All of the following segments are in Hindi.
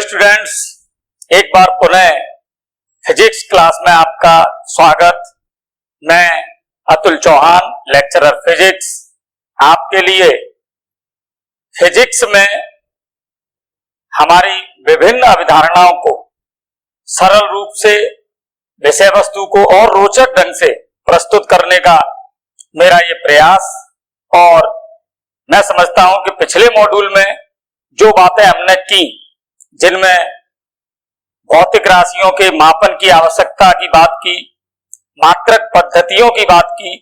स्टूडेंट्स, एक बार पुनः फिजिक्स क्लास में आपका स्वागत। मैं अतुल चौहान, लेक्चरर फिजिक्स, आपके लिए फिजिक्स में हमारी विभिन्न अवधारणाओं को सरल रूप से विषय वस्तु को और रोचक ढंग से प्रस्तुत करने का मेरा ये प्रयास। और मैं समझता हूं कि पिछले मॉड्यूल में जो बातें हमने की, जिनमें भौतिक राशियों के मापन की आवश्यकता की बात की, मात्रक पद्धतियों की बात की,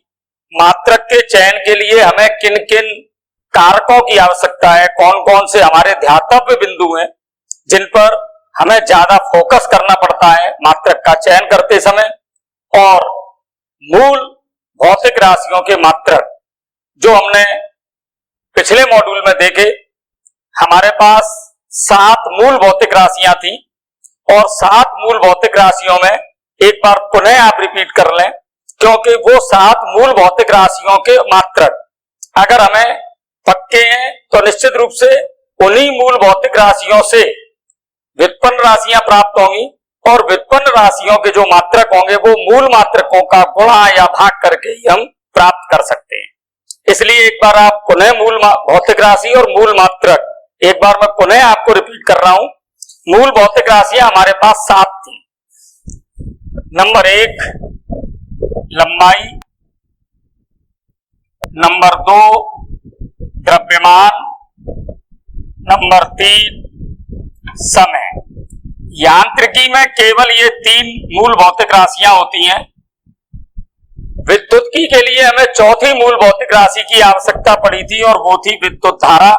मात्रक के चयन के लिए हमें किन किन कारकों की आवश्यकता है, कौन कौन से हमारे ध्यातव्य बिंदु हैं जिन पर हमें ज्यादा फोकस करना पड़ता है मात्रक का चयन करते समय, और मूल भौतिक राशियों के मात्रक जो हमने पिछले मॉड्यूल में देखे। हमारे पास 7 मूल भौतिक राशियां थी और 7 मूल भौतिक राशियों में एक बार पुनः आप रिपीट कर लें, क्योंकि वो 7 मूल भौतिक राशियों के मात्रक अगर हमें पक्के हैं तो निश्चित रूप से उन्हीं मूल भौतिक राशियों से व्युत्पन्न राशियां प्राप्त होंगी, और व्युत्पन्न राशियों के जो मात्रक होंगे वो मूल मात्रकों का गुणा या भाग करके ही हम प्राप्त कर सकते हैं। इसलिए एक बार आप पुनः मूल भौतिक राशि और मूल मात्रक एक बार मैं पुनः आपको रिपीट कर रहा हूं। मूल भौतिक राशियां हमारे पास 7 थी। नंबर 1 लंबाई, नंबर 2 द्रव्यमान, नंबर 3 समय। यांत्रिकी में केवल ये 3 मूल भौतिक राशियां होती हैं। विद्युत्की के लिए हमें चौथी मूल भौतिक राशि की आवश्यकता पड़ी थी और वो थी विद्युत धारा।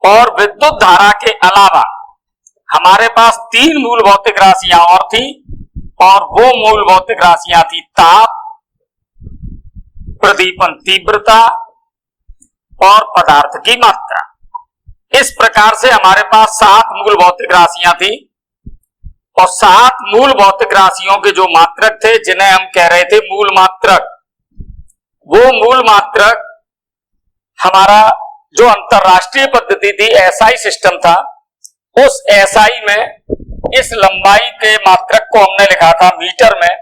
और विद्युत धारा के अलावा हमारे पास 3 मूल भौतिक राशियां और थी, और वो मूल भौतिक राशियां थी ताप, प्रदीपन तीव्रता और पदार्थ की मात्रा। इस प्रकार से हमारे पास 7 मूल भौतिक राशियां थी, और 7 मूल भौतिक राशियों के जो मात्रक थे जिन्हें हम कह रहे थे मूल मात्रक, वो मूल मात्रक हमारा जो अंतरराष्ट्रीय पद्धति थी, एसआई सिस्टम था, उस एसआई में इस लंबाई के मात्रक को हमने लिखा था मीटर में,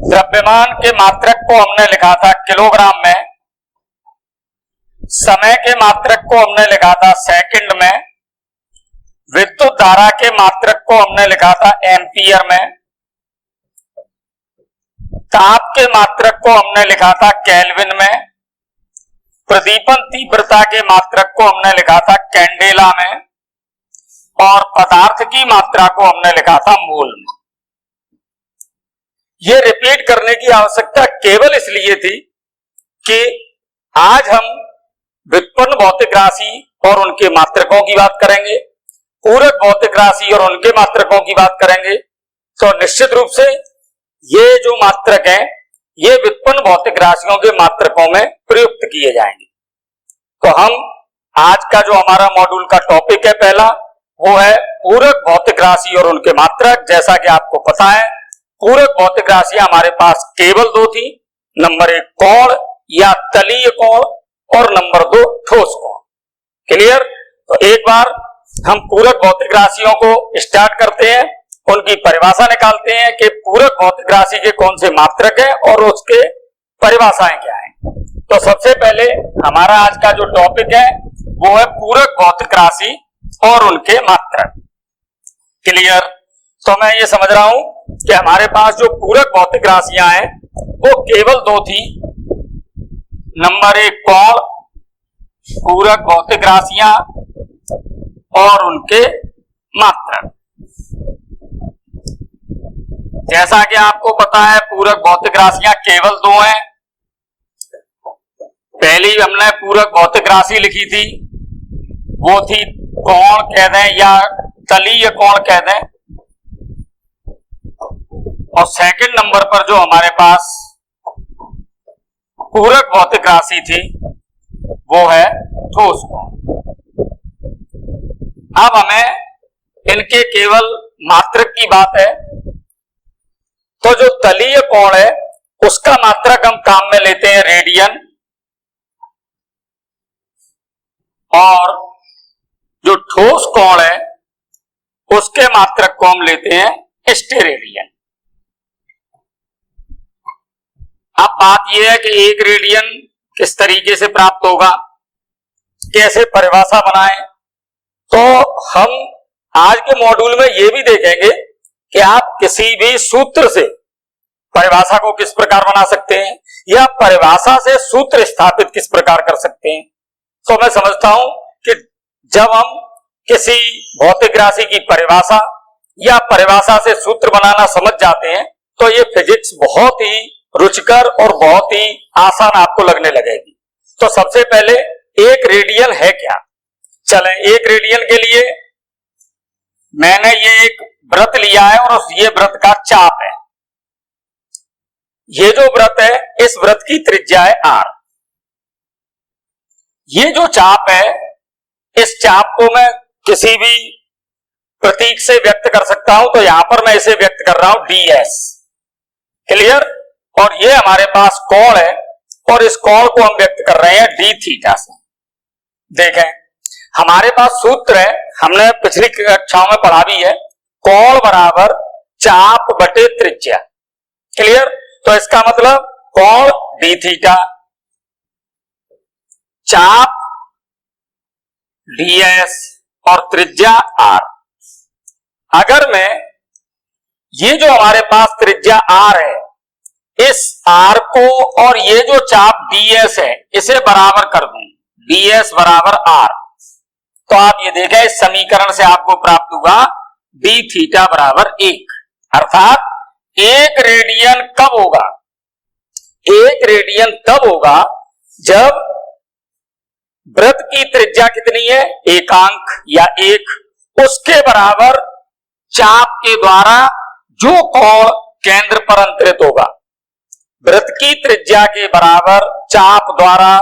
द्रव्यमान के मात्रक को हमने लिखा था किलोग्राम में, समय के मात्रक को हमने लिखा था सेकंड में, विद्युत धारा के मात्रक को हमने लिखा था एम्पियर में, ताप के मात्रक को हमने लिखा था केल्विन में, प्रदीपन तीव्रता के मात्रक को हमने लिखा था कैंडेला में, और पदार्थ की मात्रा को हमने लिखा था मोल में। ये रिपीट करने की आवश्यकता केवल इसलिए थी कि आज हम व्युत्पन्न भौतिक राशि और उनके मात्रकों की बात करेंगे, पूरक भौतिक राशि और उनके मात्रकों की बात करेंगे। तो निश्चित रूप से ये जो मात्रक हैं ये व्युत्पन्न भौतिक राशियों के मात्रकों में प्रयुक्त किए जाएंगे। तो हम आज का जो हमारा मॉड्यूल का टॉपिक है पहला, वो है पूरक भौतिक राशि और उनके मात्रक। जैसा कि आपको पता है, पूरक भौतिक राशियां हमारे पास केवल 2 थी। नंबर 1 कोण या तलीय कोण, और नंबर 2 ठोस कोण। क्लियर? तो एक बार हम पूरक भौतिक राशियों को स्टार्ट करते हैं, उनकी परिभाषा निकालते हैं कि पूरक भौतिक राशि के कौन से मात्रक है और उसके परिभाषाएं क्या है। तो सबसे पहले हमारा आज का जो टॉपिक है वो है पूरक भौतिक राशि और उनके मात्रक। क्लियर? तो मैं ये समझ रहा हूं कि हमारे पास जो पूरक भौतिक राशियां हैं वो केवल 2 थी। नंबर 1 कोण, पूरक भौतिक राशियां और उनके मात्रक। जैसा कि आपको पता है पूरक भौतिक राशियां केवल 2 हैं। पहली हमने पूरक भौतिक राशि लिखी थी, वो थी कोण कह दें या तलीय कोण कह दें, और सेकंड नंबर पर जो हमारे पास पूरक भौतिक राशि थी वो है ठोस कोण। अब हमें इनके केवल मात्रक की बात है, तो जो तलीय कोण है उसका मात्रक हम काम में लेते हैं रेडियन, और जो ठोस कोण है उसके मात्रक को हम लेते हैं स्टेरेडियन। अब बात यह है कि एक रेडियन किस तरीके से प्राप्त होगा, कैसे परिभाषा बनाएं, तो हम आज के मॉड्यूल में यह भी देखेंगे कि आप किसी भी सूत्र से परिभाषा को किस प्रकार बना सकते हैं या परिभाषा से सूत्र स्थापित किस प्रकार कर सकते हैं। तो मैं समझता हूं कि जब हम किसी भौतिक राशि की परिभाषा या परिभाषा से सूत्र बनाना समझ जाते हैं तो ये फिजिक्स बहुत ही रुचिकर और बहुत ही आसान आपको लगने लगेगी। तो सबसे पहले एक रेडियन है क्या, चलें एक रेडियन के लिए मैंने ये एक वृत्त लिया है और ये वृत्त का चाप है। ये जो वृत्त है इस वृत्त की त्रिज्या है r। ये जो चाप है इस चाप को मैं किसी भी प्रतीक से व्यक्त कर सकता हूं, तो यहां पर मैं इसे व्यक्त कर रहा हूं ds। क्लियर। और ये हमारे पास कोण है और इस कोण को हम व्यक्त कर रहे हैं d थीटा से। देखें हमारे पास सूत्र है, हमने पिछली कक्षाओं में पढ़ा भी है, कोण बराबर चाप बटे त्रिज्या। क्लियर। तो इसका मतलब कोण d थीटा, चाप ds और त्रिज्या r। अगर मैं ये जो हमारे पास त्रिज्या r है इस r को और ये जो चाप ds है इसे बराबर कर दूं, ds बराबर r, तो आप ये देखें इस समीकरण से आपको प्राप्त हुआ d थीटा बराबर 1। अर्थात एक रेडियन कब होगा, एक रेडियन तब होगा जब वृत्त की त्रिज्या कितनी है, एकांक या 1, उसके बराबर चाप के द्वारा जो कोण केंद्र पर अंतरित होगा। वृत्त की त्रिज्या के बराबर चाप द्वारा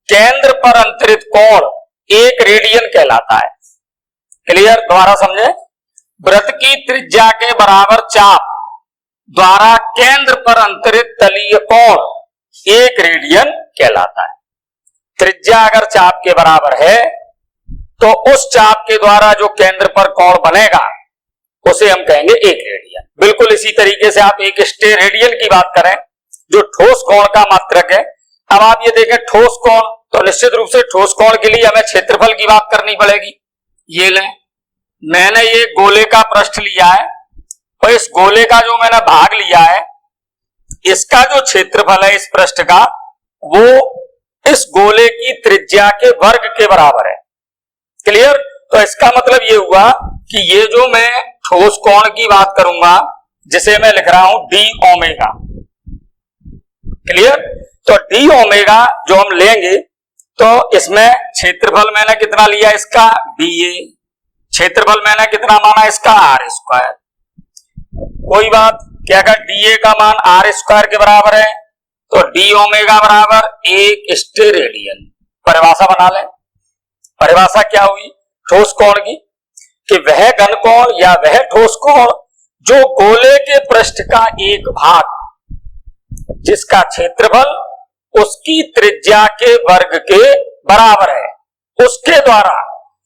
केंद्र पर अंतरित कोण एक रेडियन कहलाता है। क्लियर। दोबारा समझे, वृत्त की त्रिज्या के बराबर चाप द्वारा केंद्र पर अंतरित तलीय कोण एक रेडियन कहलाता है। त्रिज्या अगर चाप के बराबर है तो उस चाप के द्वारा जो केंद्र पर कोण बनेगा उसे हम कहेंगे एक रेडियन। बिल्कुल इसी तरीके से आप एक स्टेरेडियन की बात करें जो ठोस कोण का मात्रक है। अब आप ये देखें ठोस कोण, तो निश्चित रूप से ठोस कोण के लिए हमें क्षेत्रफल की बात करनी पड़ेगी। ये लें, मैंने ये गोले का पृष्ठ लिया है और इस गोले का जो मैंने भाग लिया है इसका जो क्षेत्रफल है इस पृष्ठ का वो इस गोले की त्रिज्या के वर्ग के बराबर है। क्लियर। तो इसका मतलब ये हुआ कि ये जो मैं ठोस कोण की बात करूंगा जिसे मैं लिख रहा हूं डी ओमेगा। क्लियर। तो डी ओमेगा जो हम लेंगे तो इसमें क्षेत्रफल मैंने कितना लिया इसका dA, क्षेत्रफल मैंने कितना माना इसका r स्क्वायर। कोई बात, क्या अगर dA का मान r स्क्वायर के बराबर है तो डी ओमेगा बराबर 1 स्टेरेडियन। परिभाषा बना लें। परिभाषा क्या हुई ठोस कोण की, कि वह घन कोण या वह ठोस कोण जो गोले के पृष्ठ का एक भाग जिसका क्षेत्रफल उसकी त्रिज्या के वर्ग के बराबर है, उसके द्वारा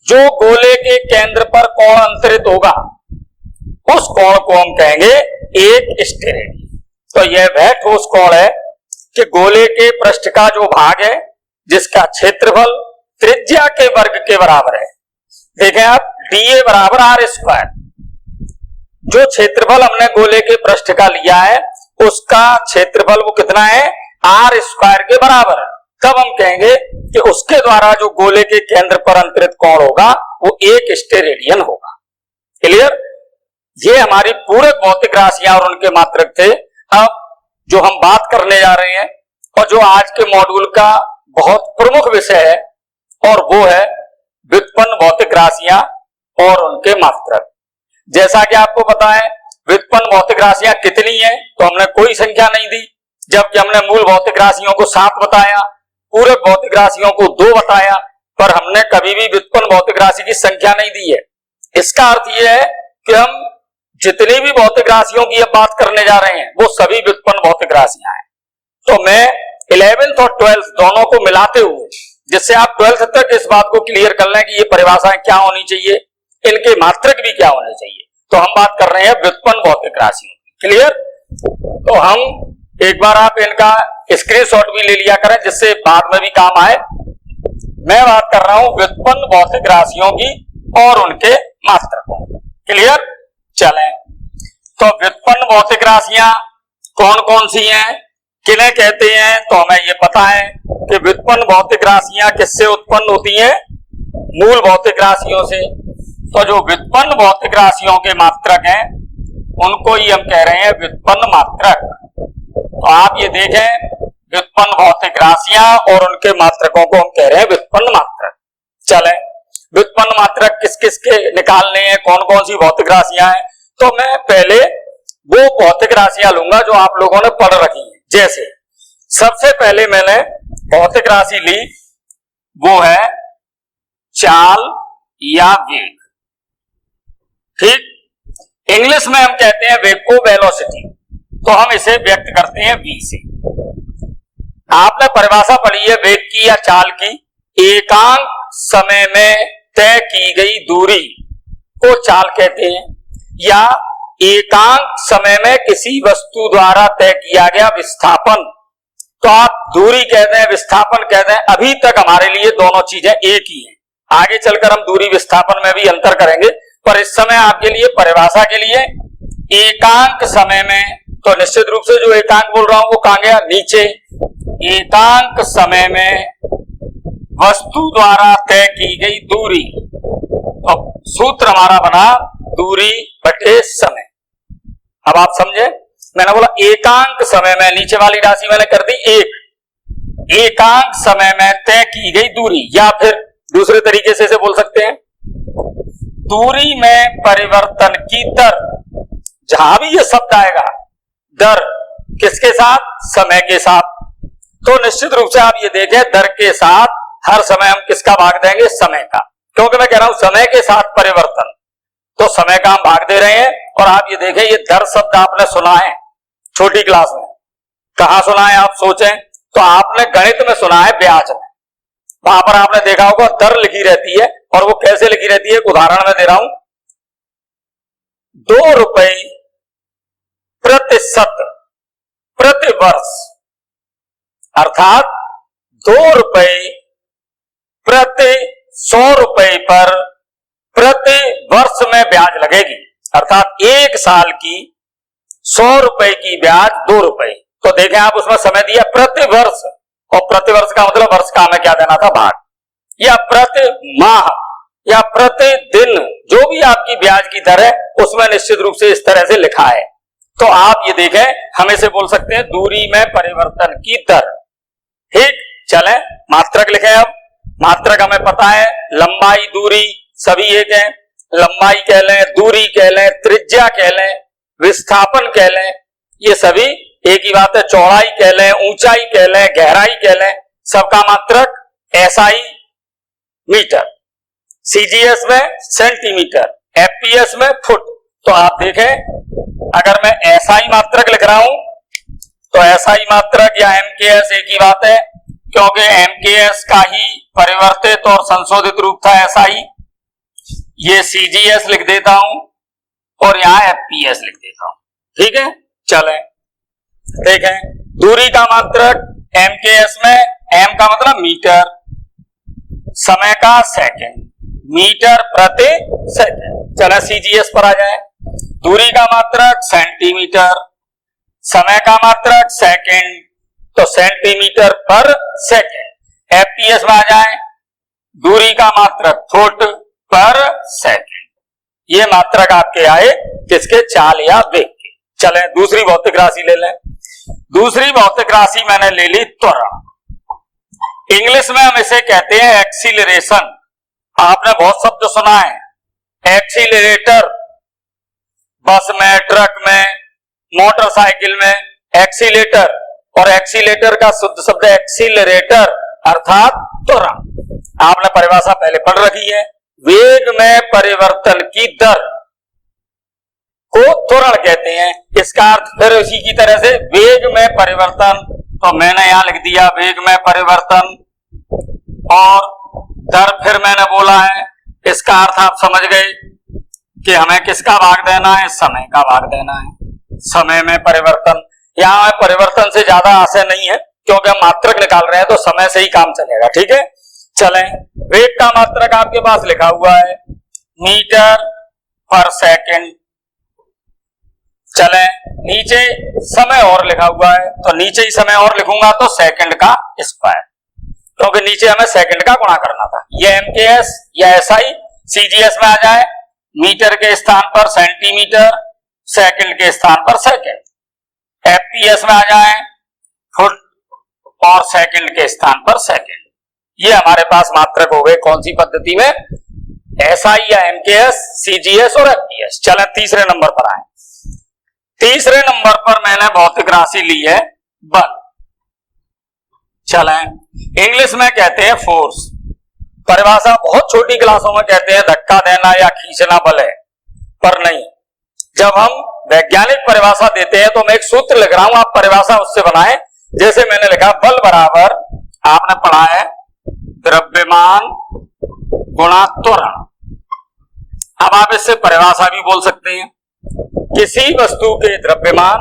जो गोले के केंद्र पर कोण अंतरित होगा उस कोण को हम कहेंगे एक स्टेरेडियन। तो यह वह ठोस कोण है कि गोले के पृष्ठ का जो भाग है जिसका क्षेत्रफल त्रिज्या के वर्ग के बराबर है। देखें आप dA बराबर r स्क्वायर, जो क्षेत्रफल हमने गोले के पृष्ठ का लिया है उसका क्षेत्रफल वो कितना है r स्क्वायर के बराबर है। तब हम कहेंगे कि उसके द्वारा जो गोले के केंद्र पर अंतरित कोण होगा वो एक स्टेरेडियन होगा। क्लियर। ये हमारी पूरक भौतिक राशियां और उनके मात्रक थे। अब जो हम बात करने जा रहे हैं और जो आज के मॉड्यूल का बहुत प्रमुख विषय है और वो है व्युत्पन्न भौतिक राशियां और उनके मात्रक। जैसा कि आपको पता है व्युत्पन्न भौतिक राशियां कितनी है, तो हमने कोई संख्या नहीं दी, जबकि हमने मूल भौतिक राशियों को 7 बताया, पूरक भौतिक राशियों को 2 बताया, पर हमने कभी भी व्युत्पन्न भौतिक राशि की संख्या नहीं दी है। इसका अर्थ यह है कि हम जितनी भी भौतिक राशियों की अब बात करने जा रहे हैं वो सभी व्युत्पन्न भौतिक राशियां हैं। तो मैं 11th और 12th दोनों को मिलाते हुए जिससे आप 12th तक इस बात को क्लियर कर लें कि ये परिभाषाएं क्या होनी चाहिए, इनके मात्रक भी क्या होने चाहिए। तो हम बात कर रहे हैं व्युत्पन्न भौतिक राशियों की। क्लियर? तो हम एक बार आप इनका स्क्रीनशॉट भी ले लिया करें जिससे बाद में भी काम आए। मैं बात कर रहा हूं व्युत्पन्न भौतिक राशियों की और उनके मात्रकों। क्लियर? चलें, तो व्युत्पन्न भौतिक राशियां कौन कौन सी हैं, किन्हें कहते हैं, तो हमें ये पता है कि व्युत्पन्न भौतिक राशियां किससे उत्पन्न होती हैं? मूल भौतिक राशियों से। तो जो व्युत्पन्न भौतिक राशियों के मात्रक हैं उनको ही हम कह रहे हैं व्युत्पन्न मात्रक। तो आप ये देखें, व्युत्पन्न भौतिक राशियां और उनके मात्रकों को हम कह रहे हैं व्युत्पन्न मात्रक। चलें, व्युत्पन्न मात्रक किस किस के निकालने हैं, कौन कौन सी भौतिक राशियां हैं, तो मैं पहले वो भौतिक राशियां लूंगा जो आप लोगों ने पढ़ रखी है। जैसे सबसे पहले मैंने भौतिक राशि ली, वो है चाल या वेग। ठीक, इंग्लिश में हम कहते हैं वेग को वेलोसिटी, तो हम इसे व्यक्त करते हैं v से। आपने परिभाषा पढ़ी है वेग की या चाल की, एकांक समय में तय की गई दूरी को चाल कहते हैं, या एकांक समय में किसी वस्तु द्वारा तय किया गया विस्थापन। तो आप दूरी कहते हैं, विस्थापन कहते हैं, अभी तक हमारे लिए दोनों चीजें एक ही हैं। आगे चलकर हम दूरी विस्थापन में भी अंतर करेंगे, पर इस समय आपके लिए परिभाषा के लिए एकांक समय में, तो निश्चित रूप से जो एकांक बोल रहा हूं वो कहां गया, नीचे। एकांक समय में वस्तु द्वारा तय की गई दूरी, तो सूत्र हमारा बना दूरी बटे समय। अब आप समझे, मैंने बोला एकांक समय में, नीचे वाली राशि मैंने कर दी एक, एकांक समय में तय की गई दूरी, या फिर दूसरे तरीके से इसे बोल सकते हैं दूरी में परिवर्तन की दर। जहां भी ये शब्द आएगा दर किसके साथ, समय के साथ। तो निश्चित रूप से आप ये देखें, दर के साथ हर समय हम किसका भाग देंगे, समय का, क्योंकि मैं कह रहा हूं समय के साथ परिवर्तन, तो समय का हम भाग दे रहे हैं। और आप ये देखें, ये दर शब्द आपने सुना है छोटी क्लास में, कहां सुना है आप सोचें, तो आपने गणित में सुना है ब्याज में, वहां पर आपने देखा होगा दर लिखी रहती है, और वो कैसे लिखी रहती है, एक उदाहरण में दे रहा हूं, 2 रुपए प्रतिशत प्रति वर्ष, अर्थात 2 रुपए प्रति 100 रुपए पर प्रति वर्ष में ब्याज लगेगी, अर्थात 1 साल की 100 रुपए की ब्याज 2 रुपए। तो देखें आप, उसमें समय दिया प्रति वर्ष, और प्रति वर्ष का मतलब वर्ष का हमें क्या देना था, भाग, या प्रति माह या प्रति दिन, जो भी आपकी ब्याज की दर है उसमें निश्चित रूप से इस तरह से लिखा है। तो आप ये देखें, हम इसे बोल सकते हैं दूरी में परिवर्तन की दर। ठीक, चलें मात्रक लिखें। अब मात्रक हमें पता है, लंबाई दूरी सभी एक है, लंबाई कह लें, दूरी कह लें, त्रिज्या कह लें, विस्थापन कह लें, ये सभी एक ही बात है। चौड़ाई कह लें, ऊंचाई कह लें, गहराई कह लें, सबका मात्रक SI मीटर, CGS में सेंटीमीटर, FPS में फुट। तो आप देखें, अगर मैं SI मात्रक लिख रहा हूं तो SI मात्रक या MKS एक ही बात है, क्योंकि MKS का ही परिवर्तित और संशोधित रूप था SI। ये CGS लिख देता हूं और यहां FPS लिख देता हूं। ठीक है, चलें देखें, दूरी का मात्रक MKS में, M का मतलब मीटर, समय का सेकंड, मीटर प्रति सेकंड। चलें CGS पर आ जाए, दूरी का मात्रक सेंटीमीटर, समय का मात्रक सेकंड, तो सेंटीमीटर पर सेकंड। FPS में आ जाए, दूरी का मात्रक फुट पर सेकंड। ये मात्रक आपके आए किसके, चाल या वेग के। चलें दूसरी भौतिक राशि ले लें। दूसरी भौतिक राशि मैंने ले ली त्वरण। इंग्लिश में हम इसे कहते हैं एक्सीलरेशन। आपने बहुत शब्द सुना है, एक्सीलरेटर, बस में, ट्रक में, मोटरसाइकिल में एक्सीलेटर, और एक्सीलेटर का शुद्ध शब्द एक्सीलरेटर अर्थात त्वरण। आपने परिभाषा पहले पढ़ रखी है, वेग में परिवर्तन की दर को त्वरण कहते हैं। इसका अर्थ फिर उसी की तरह से वेग में परिवर्तन, तो मैंने यहां लिख दिया वेग में परिवर्तन और दर फिर मैंने बोला है, इसका अर्थ आप समझ गए कि हमें किसका भाग देना है, समय का भाग देना है। समय में परिवर्तन, यहां परिवर्तन से ज्यादा आशय नहीं है क्योंकि हम मात्रक निकाल रहे हैं तो समय से ही काम चलेगा। ठीक है, चलें। वेग का मात्रक आपके पास लिखा हुआ है मीटर पर सेकंड। चलें, नीचे समय और लिखा हुआ है तो नीचे ही समय और लिखूंगा तो सेकंड का स्क्वायर, क्योंकि नीचे हमें सेकंड का गुणा करना था। ये एमकेएस या एसआई सीजीएस में आ जाए, मीटर के स्थान पर सेंटीमीटर, सेकंड के स्थान पर सेकंड। एफपीएस में आ जाए फुट और सेकंड के स्थान पर सेकंड। ये हमारे पास मात्रक हो गए कौन सी पद्धति में, एसआई या एमकेएस, सीजीएस और एफपीएस। चलें तीसरे नंबर पर आए। तीसरे नंबर पर मैंने भौतिक राशि ली है बल। चलें, इंग्लिश में कहते हैं फोर्स। परिभाषा बहुत छोटी क्लासों में कहते हैं धक्का देना या खींचना बल है, पर नहीं। जब हम वैज्ञानिक परिभाषा देते हैं तो मैं एक सूत्र लिख रहा हूं, आप परिभाषा उससे बनाएं। जैसे मैंने लिखा बल बराबर, आपने पढ़ा है द्रव्यमान गुणा त्वरण। अब आप इससे परिभाषा भी बोल सकते हैं, किसी वस्तु के द्रव्यमान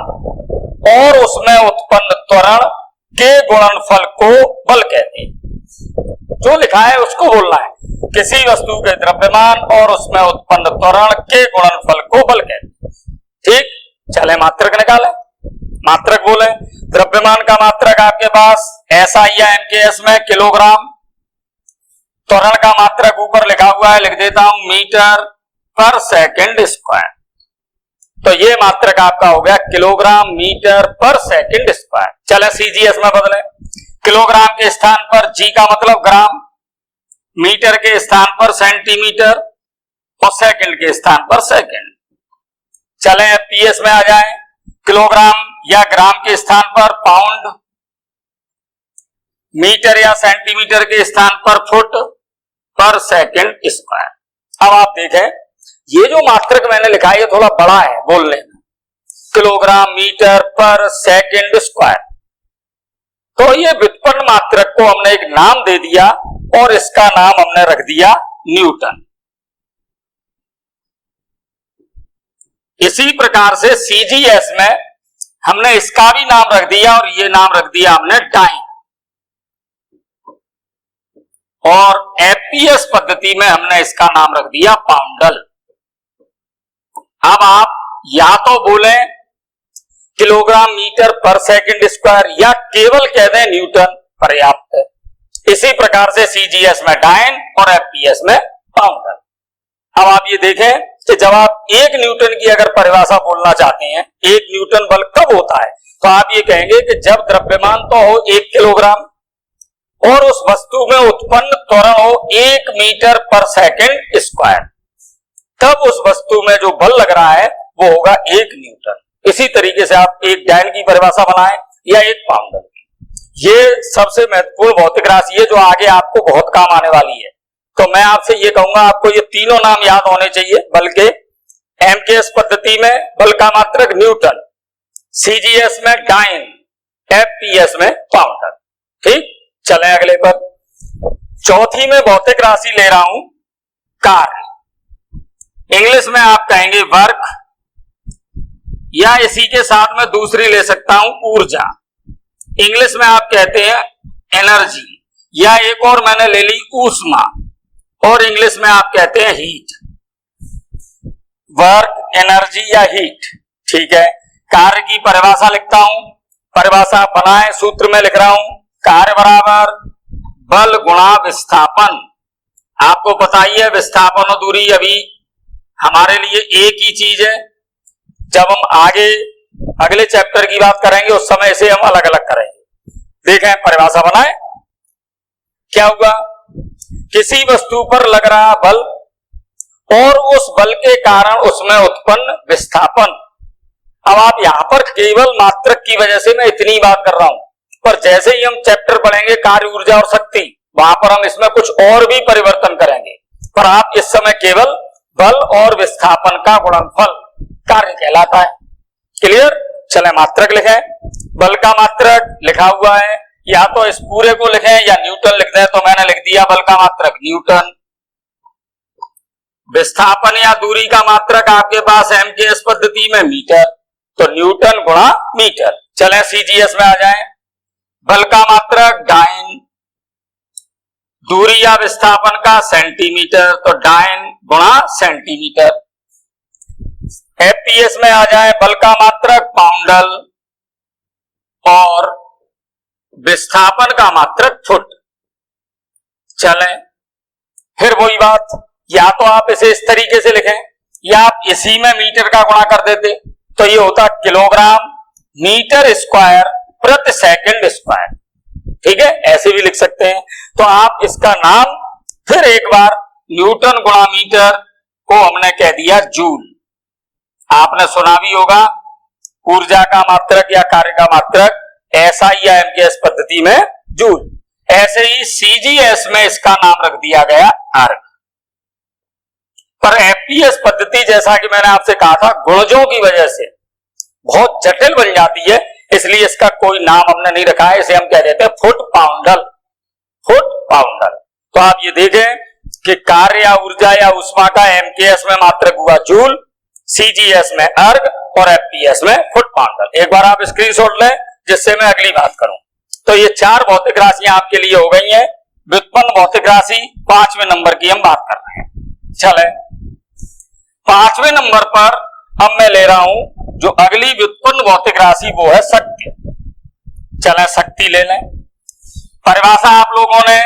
और उसमें उत्पन्न त्वरण के गुणनफल को बल कहते हैं। जो लिखा है उसको बोलना है, किसी वस्तु के द्रव्यमान और उसमें उत्पन्न त्वरण के गुणनफल को बल कहते हैं। ठीक, चले मात्रक निकालें। मात्रक बोले, द्रव्यमान का मात्रक आपके पास एसआई या एमकेएस में किलोग्राम, त्वरण का मात्रक ऊपर लिखा हुआ है, लिख देता हूं मीटर पर सेकंड स्क्वायर। तो ये मात्रक आपका हो गया किलोग्राम मीटर पर सेकंड स्क्वायर। चले सीजीएस में बदले, किलोग्राम के स्थान पर जी का मतलब ग्राम, मीटर के स्थान पर सेंटीमीटर और सेकंड के स्थान पर सेकंड। चले पीएस में आ जाए, किलोग्राम या ग्राम के स्थान पर पाउंड, मीटर या सेंटीमीटर के स्थान पर फुट पर सेकंड स्क्वायर। अब आप देखें, ये जो मात्रक मैंने लिखा है ये थोड़ा बड़ा है बोलने में, किलोग्राम मीटर पर सेकंड स्क्वायर। तो ये व्युत्पन्न मात्रक को हमने एक नाम दे दिया और इसका नाम हमने रख दिया न्यूटन। इसी प्रकार से सीजीएस में हमने इसका भी नाम रख दिया और ये नाम रख दिया हमने टाइम। और एफपीएस पद्धति में हमने इसका नाम रख दिया पाउंडल। अब आप या तो बोले किलोग्राम मीटर पर सेकंड स्क्वायर या केवल कह दें न्यूटन, पर्याप्त है। इसी प्रकार से सीजीएस में डाइन और एफपीएस में पाउंडल। अब आप ये देखें कि जब आप एक न्यूटन की अगर परिभाषा बोलना चाहते हैं, एक न्यूटन बल कब होता है, तो आप ये कहेंगे कि जब द्रव्यमान तो हो 1 किलोग्राम और उस वस्तु में उत्पन्न त्वरण हो 1 मीटर पर सेकंड स्क्वायर, तब उस वस्तु में जो बल लग रहा है वो होगा 1 न्यूटन। इसी तरीके से आप एक डाइन की परिभाषा बनाएं या एक पाउंडल की। ये सबसे महत्वपूर्ण भौतिक राशि है जो आगे आपको बहुत काम आने वाली है। तो मैं आपसे ये कहूंगा, आपको ये तीनों नाम याद होने चाहिए। बल के एमकेएस पद्धति में बल का मात्रक न्यूटन, सीजीएस में डाइन, एफपीएस में पाउंडल। ठीक, चलें अगले पर। चौथी में भौतिक राशि ले रहा हूं कार्य। इंग्लिश में आप कहेंगे वर्क, या इसी के साथ में दूसरी ले सकता हूं ऊर्जा। इंग्लिश में आप कहते हैं एनर्जी, या एक और मैंने ले ली ऊष्मा, और इंग्लिश में आप कहते हैं हीट। वर्क, एनर्जी या हीट। ठीक है, कार्य की परिभाषा लिखता हूं, परिभाषा बनाए, सूत्र में लिख रहा हूं, कार्य बराबर बल गुणा विस्थापन। आपको पता ही है विस्थापन और दूरी अभी हमारे लिए एक ही चीज है। जब हम आगे अगले चैप्टर की बात करेंगे उस समय से हम अलग अलग करेंगे। देखें परिभाषा बनाए, क्या हुआ, किसी वस्तु पर लग रहा बल और उस बल के कारण उसमें उत्पन्न विस्थापन। अब आप यहां पर केवल मात्रक की वजह से मैं इतनी बात कर रहा हूं, पर जैसे ही हम चैप्टर पढ़ेंगे कार्य, ऊर्जा और शक्ति, वहां पर हम इसमें कुछ और भी परिवर्तन करेंगे। पर आप इस समय केवल बल और विस्थापन का गुणनफल कार्य कहलाता है। क्लियर? चले मात्रक लिखें। बल का मात्रक लिखा हुआ है या तो इस पूरे को लिखें या न्यूटन लिख दें, तो मैंने लिख दिया बल का मात्रक न्यूटन। विस्थापन या दूरी का मात्रक आपके पास एमकेएस पद्धति में मीटर, तो न्यूटन गुणा मीटर। चलें सीजीएस में आ जाएं। बल का मात्रक डाइन, दूरी या विस्थापन का सेंटीमीटर, तो डाइन गुणा सेंटीमीटर। एफपीएस में आ जाए। बल का मात्रक पाउंडल और विस्थापन का मात्रक फुट। चलें फिर वही बात, या तो आप इसे इस तरीके से लिखें या आप इसी में मीटर का गुणा कर देते, तो ये होता किलोग्राम मीटर स्क्वायर प्रति सेकंड स्क्वायर। ठीक है, ऐसे भी लिख सकते हैं। तो आप इसका नाम फिर एक बार न्यूटन गुणा मीटर को हमने कह दिया जूल। आपने सुना भी होगा ऊर्जा का मात्रक या कार्य का मात्रक एसआई या एमकेएस पद्धति में जूल। ऐसे ही सीजीएस में इसका नाम रख दिया गया आर्ग। पर एफपीएस पद्धति जैसा कि मैंने आपसे कहा था गुणजों की वजह से बहुत जटिल बन जाती है, इसलिए इसका कोई नाम हमने नहीं रखा है। इसे हम कह देते हैं फुट पाउंडल। फुट पाउंडल। तो आप ये देखें कि कार्य या ऊर्जा या उष्मा का एमकेएस में मात्रक हुआ जूल, सीजीएस में अर्ग और एफपीएस में फुट पाउंडल। एक बार आप स्क्रीनशॉट लें जिससे मैं अगली बात करूं। तो ये 4 भौतिक राशियां आपके लिए हो गई हैं। व्युत्पन्न भौतिक राशि 5वें नंबर की हम बात कर रहे हैं। चले 5वें नंबर पर अब मैं ले रहा हूं जो अगली व्युत्पन्न भौतिक राशि वो है शक्ति। चलें शक्ति ले लें। परिभाषा आप लोगों ने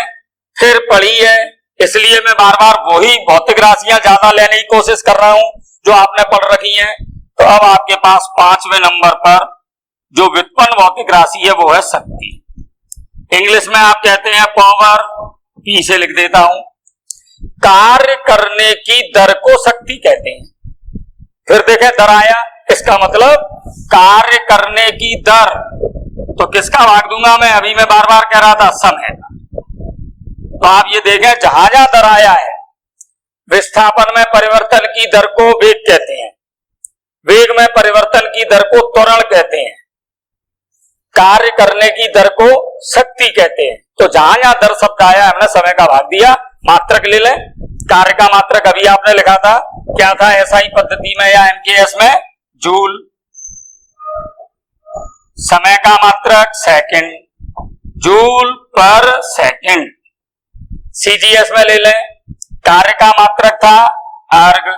फिर पढ़ी है, इसलिए मैं बार बार वही भौतिक राशियां ज्यादा लेने की कोशिश कर रहा हूं जो आपने पढ़ रखी हैं। तो अब आपके पास 5वें नंबर पर जो व्युत्पन्न भौतिक राशि है वो है शक्ति। इंग्लिश में आप कहते हैं पावर, पी से लिख देता हूं। कार्य करने की दर को शक्ति कहते हैं। फिर देखें दर आया, इसका मतलब कार्य करने की दर। तो किसका भाग दूंगा मैं? अभी मैं बार बार कह रहा था समय का। तो आप ये देखें जहां जहां दर आया है, विस्थापन में परिवर्तन की दर को वेग कहते हैं, वेग में परिवर्तन की दर को त्वरण कहते हैं, कार्य करने की दर को शक्ति कहते हैं। तो जहां जहां दर शब्द आया हमने समय का भाग दिया। मात्रक ले लें। कार्य का मात्रक अभी आपने लिखा था, क्या था एसआई पद्धति में या एमकेएस में? जूल। समय का मात्रक सेकंड, जूल पर सेकंड। सीजीएस में ले लें। कार्य का मात्रक था अर्ग,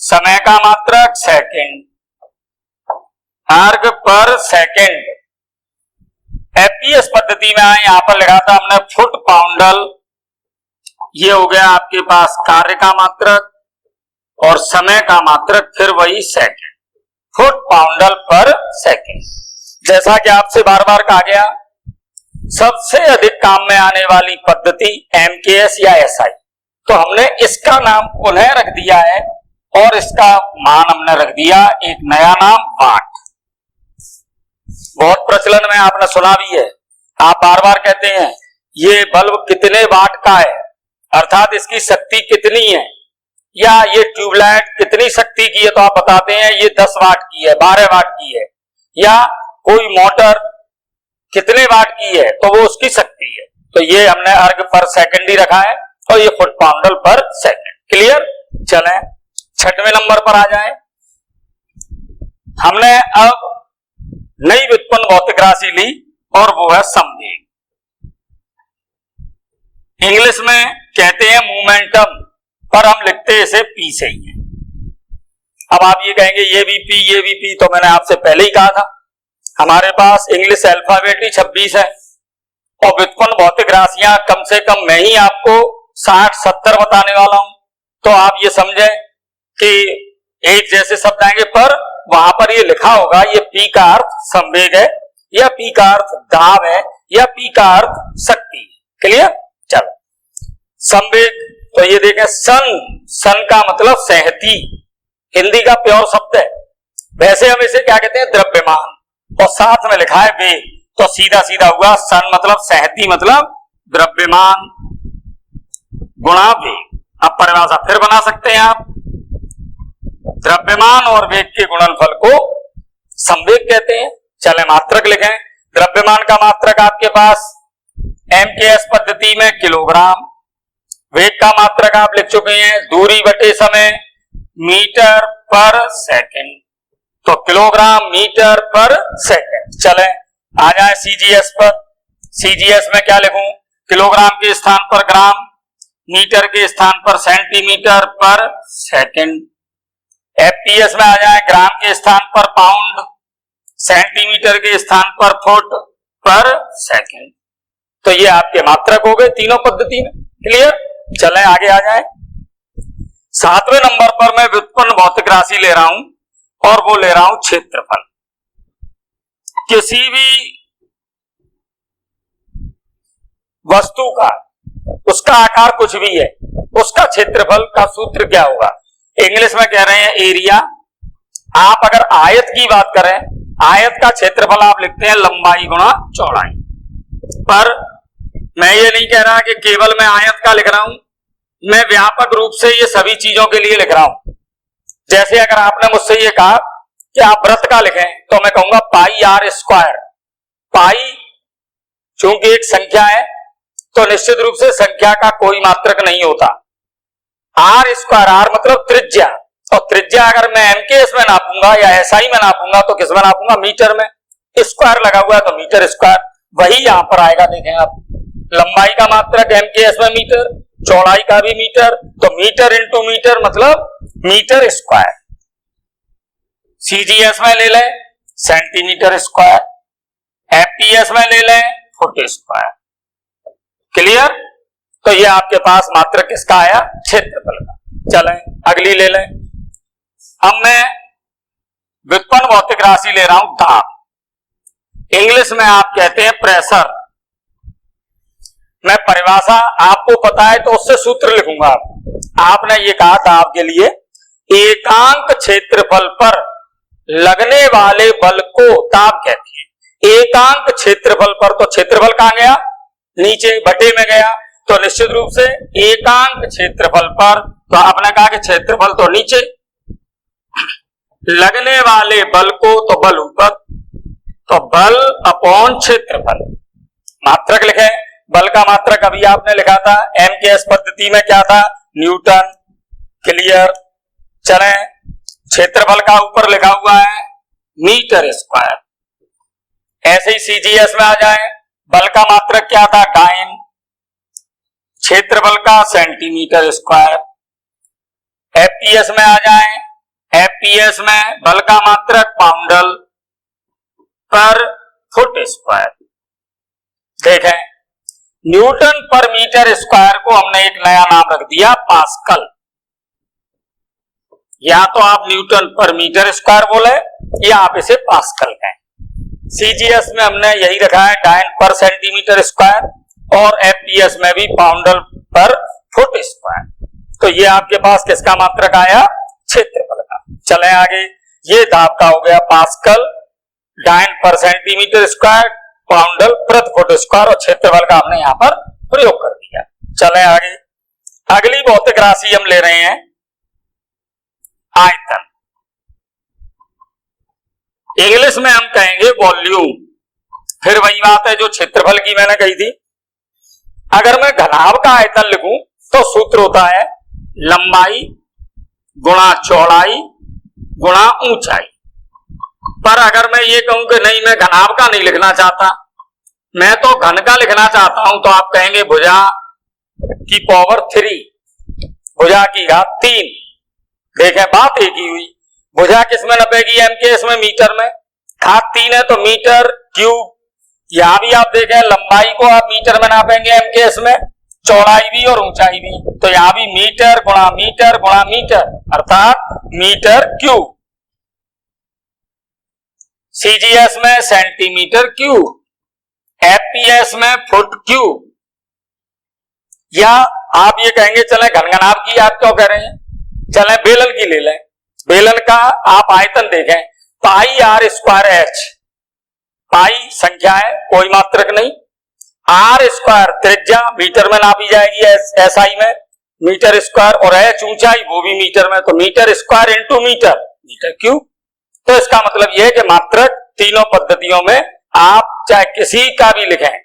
समय का मात्रक सेकंड, अर्ग पर सेकंड। एफपीएस पद्धति में आए, यहां पर लिखा था हमने फुट पाउंडल। ये हो गया आपके पास कार्य का मात्रक और समय का मात्रक, फिर वही सेकंड, फुट पाउंडल पर सेकंड। जैसा कि आपसे बार बार कहा गया, सबसे अधिक काम में आने वाली पद्धति एमकेएस या एसआई। तो हमने इसका नाम पुनः रख दिया है और इसका मान हमने रख दिया एक नया नाम वाट। बहुत प्रचलन में आपने सुना भी है। आप बार बार कहते हैं ये बल्ब कितने वाट का है, अर्थात इसकी शक्ति कितनी है, या ये ट्यूबलाइट कितनी शक्ति की है, तो आप बताते हैं ये 10 वाट की है, 12 वाट की है, या कोई मोटर कितने वाट की है तो वो उसकी शक्ति है। तो ये हमने अर्ग पर सेकंड ही रखा है और ये फुट पाउंडल पर सेकंड। क्लियर? चलें 6वें नंबर पर आ जाएं। हमने अब नई व्युत्पन्न भौतिक राशि ली और वो है संवेग। इंग्लिश में कहते हैं मोमेंटम, पर हम लिखते इसे पी से ही है। अब आप ये कहेंगे ये भी पी, ये भी पी, तो मैंने आपसे पहले ही कहा था हमारे पास इंग्लिश अल्फाबेट ही 26 है और व्युत्पन्न भौतिक राशियां कम से कम मैं ही आपको 60-70 बताने वाला हूं। तो आप ये समझें कि एक जैसे शब्द आएंगे, पर वहां पर ये लिखा होगा ये पी का अर्थ संवेग है, या पी का अर्थ दाब है, या पी का अर्थ शक्ति। क्लियर? चलो संवेग, तो ये देखें सन का मतलब सहती, हिंदी का प्योर शब्द है। वैसे हम इसे क्या कहते हैं? द्रव्यमान, और साथ में लिखा है वेग, तो सीधा सीधा हुआ सन मतलब सहती मतलब द्रव्यमान गुणा वेग। अब परिभाषा फिर बना सकते हैं आप, द्रव्यमान और वेग के गुणनफल को संवेग कहते हैं। चले मात्रक लिखें। द्रव्यमान का मात्रक आपके पास MKS पद्धति में किलोग्राम, वेग का मात्रक आप लिख चुके हैं दूरी बटे समय मीटर पर सेकंड, तो किलोग्राम मीटर पर सेकंड। चले आ जाए CGS पर। CGS में क्या लिखूं? किलोग्राम के स्थान पर ग्राम, मीटर के स्थान पर सेंटीमीटर पर सेकंड। FPS में आ जाए ग्राम के स्थान पर पाउंड, सेंटीमीटर के स्थान पर फुट पर सेकंड। तो ये आपके मात्रक हो गए तीनों पद्धति में। क्लियर? चलें आगे आ जाए। 7वें नंबर पर मैं व्युत्पन्न भौतिक राशि ले रहा हूं और वो ले रहा हूं क्षेत्रफल। किसी भी वस्तु का, उसका आकार कुछ भी है, उसका क्षेत्रफल का सूत्र क्या होगा? इंग्लिश में कह रहे हैं एरिया। आप अगर आयत की बात करें, आयत का क्षेत्रफल आप लिखते हैं लंबाई गुणा चौड़ाई। पर मैं ये नहीं कह रहा कि केवल मैं आयत का लिख रहा हूं, मैं व्यापक रूप से ये सभी चीजों के लिए लिख रहा हूं। जैसे अगर आपने मुझसे ये कहा कि आप वृत्त का लिखें, तो मैं कहूंगा पाई आर स्क्वायर। पाई चूंकि एक संख्या है तो निश्चित रूप से संख्या का कोई मात्रक नहीं होता। आर स्क्वायर, आर मतलब त्रिज्या, और त्रिज्या अगर मैं MKS में नापूंगा या SI में नापूंगा तो किस में नापूंगा? मीटर में। स्क्वायर लगा हुआ है तो मीटर स्क्वायर, वही यहां पर आएगा। देखें आप, लंबाई का मात्रक MKS में मीटर, चौड़ाई का भी मीटर, तो मीटर इंटू मीटर मतलब मीटर स्क्वायर। CGS में ले लें सेंटीमीटर स्क्वायर, FPS में ले लें फुट स्क्वायर। क्लियर? तो ये आपके पास मात्रक किसका आया? क्षेत्रफल का। चलें अगली ले लें। अब मैं व्युत्पन्न भौतिक राशि ले रहा हूं दाब। इंग्लिश में आप कहते हैं प्रेशर। मैं परिभाषा आपको पता है तो उससे सूत्र लिखूंगा। आपने ये कहा दाब के लिए एकांक क्षेत्रफल पर लगने वाले बल को दाब कहते हैं। एकांक क्षेत्रफल पर, तो क्षेत्रफल कहां गया? नीचे बटे में गया, तो निश्चित रूप से एकांक क्षेत्रफल पर, तो आपने कहा कि क्षेत्रफल तो नीचे, लगने वाले बल को तो बल ऊपर, तो बल अपॉन क्षेत्रफल। मात्रक लिखे, बल का मात्रक अभी आपने लिखा था MKS पद्धति में क्या था? न्यूटन। क्लियर? चलें क्षेत्रफल का ऊपर लिखा हुआ है मीटर स्क्वायर। ऐसे ही CGS में आ जाए, बल का मात्रक क्या था? डाइन, क्षेत्रफल का सेंटीमीटर स्क्वायर। FPS में आ जाए, FPS में बल का मात्रक पाउंडल पर फुट स्क्वायर। देखें न्यूटन पर मीटर स्क्वायर को हमने एक नया नाम रख दिया पास्कल। या तो आप न्यूटन पर मीटर स्क्वायर बोले या आप इसे पास्कल कहें। CGS में हमने यही रखा है डाइन पर सेंटीमीटर स्क्वायर और FPS में भी पाउंडल पर फुट स्क्वायर। तो ये आपके पास किसका मात्रक आया? क्षेत्रफल का। चलें आगे। ये दाब का हो गया पास्कल, डाइन पर सेंटीमीटर स्क्वायर, पाउंडल प्रति फुट स्क्वायर, और क्षेत्रफल का हमने यहां पर प्रयोग कर दिया। चलें आगे। अगली भौतिक राशि हम ले रहे हैं आयतन। इंग्लिश में हम कहेंगे वॉल्यूम। फिर वही बात है जो क्षेत्रफल की मैंने कही थी। अगर मैं घनाभ का आयतन लिखूं तो सूत्र होता है लंबाई गुणा चौड़ाई गुणा ऊंचाई। पर अगर मैं ये कहूं कि नहीं, मैं घनाभ का नहीं लिखना चाहता, मैं तो घन का लिखना चाहता हूं, तो आप कहेंगे भुजा की पावर 3, भुजा की घात 3। देखें बात एक ही हुई। भुजा किस में नपेगी? MKS में, मीटर में। घात 3 है तो मीटर क्यूब। यहां भी आप देखें लंबाई को आप मीटर में नापेंगे MKS में, चौड़ाई भी और ऊंचाई भी, तो यहां भी मीटर गुणा मीटर गुणा मीटर अर्थात मीटर क्यूब। CGS में सेंटीमीटर क्यूब, FPS में फुट क्यूब। या आप ये कहेंगे चले घनघनाभ की आप क्यों कह रहे हैं, चले बेलन की ले लें। बेलन का आप आयतन देखें पाई आर स्क्वायर एच। पाई संख्या है, कोई मात्रक नहीं। आर स्क्वायर त्रिज्या मीटर में नापी जाएगी SI में, मीटर स्क्वायर, और एच ऊंचाई वो भी मीटर में, तो metre square into metre, metre cube. तो इसका मतलब यह है कि मात्रक तीनों पद्धतियों में आप चाहे किसी का भी लिखें,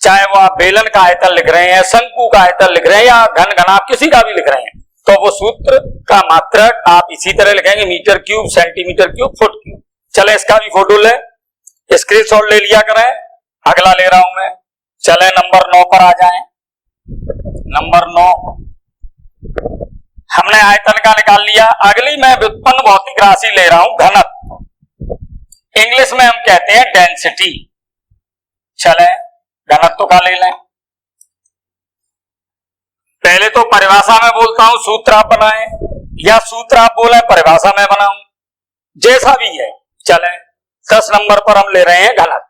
चाहे वो आप बेलन का आयतन लिख रहे हैं, शंकु का आयतन लिख रहे हैं या घन घनाभ किसी का भी लिख रहे हैं, तो वो सूत्र का मात्रक आप इसी तरह लिखेंगे, metre cube, centimetre cube, foot cube. चले इसका भी फोटो ले, स्क्रीनशॉट ले लिया करें। अगला ले रहा हूं मैं, चले नंबर 9 पर आ जाएं। नंबर 9 हमने आयतन का निकाल लिया। अगली मैं व्युत्पन्न भौतिक राशि ले रहा हूं, घनत्व। इंग्लिश में हम कहते हैं डेंसिटी। चले घनत्व का ले लें। पहले तो परिभाषा में बोलता हूं, सूत्र आप बनाएं, या सूत्र आप बोले परिभाषा में बनाऊं, जैसा भी है। चले 10 नंबर पर हम ले रहे हैं घनत्व।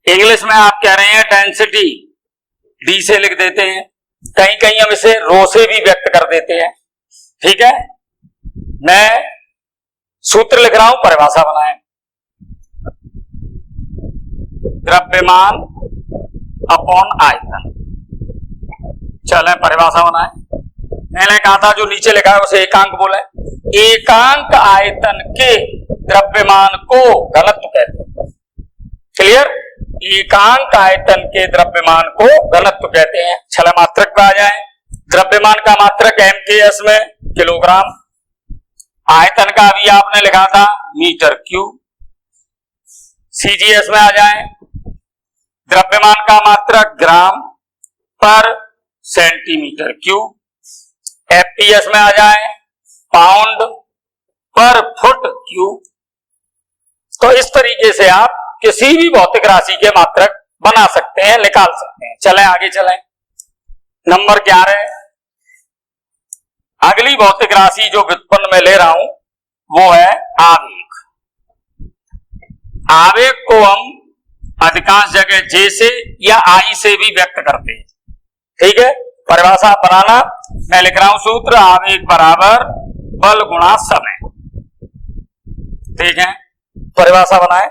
इंग्लिश में आप कह रहे हैं डेंसिटी, डी से लिख देते हैं, कहीं कहीं हम इसे रो से भी व्यक्त कर देते हैं। ठीक है, मैं सूत्र लिख रहा हूं, परिभाषा बनाएं। द्रव्यमान अपॉन आयतन। चलें परिभाषा बनाएं। मैंने कहा था जो नीचे लिखा है उसे एकांक बोले। एकांक आयतन के द्रव्यमान को घनत्व कहते हैं। क्लियर? एकांक आयतन के द्रव्यमान को घनत्व कहते हैं। चले मात्रक पे आ जाए। द्रव्यमान का मात्रक MKS में किलोग्राम, आयतन का अभी आपने लिखा था मीटर क्यूब। CGS में आ जाए, द्रव्यमान का मात्रक ग्राम पर सेंटीमीटर क्यूब। FPS में आ जाए, पाउंड पर फुट क्यूब। तो इस तरीके से आप किसी भी भौतिक राशि के मात्रक बना सकते हैं, निकाल सकते हैं। चलें आगे चलें। नंबर 11, अगली भौतिक राशि जो व्युत्पन्न में ले रहा हूं वो है आवेग। आवेग को हम अधिकांश जगह J से या I से भी व्यक्त करते हैं। ठीक है, परिभाषा बनाना। मैं लिख रहा हूं सूत्र, आवेग बराबर बल गुणा समय। ठीक है, परिभाषा बनाए।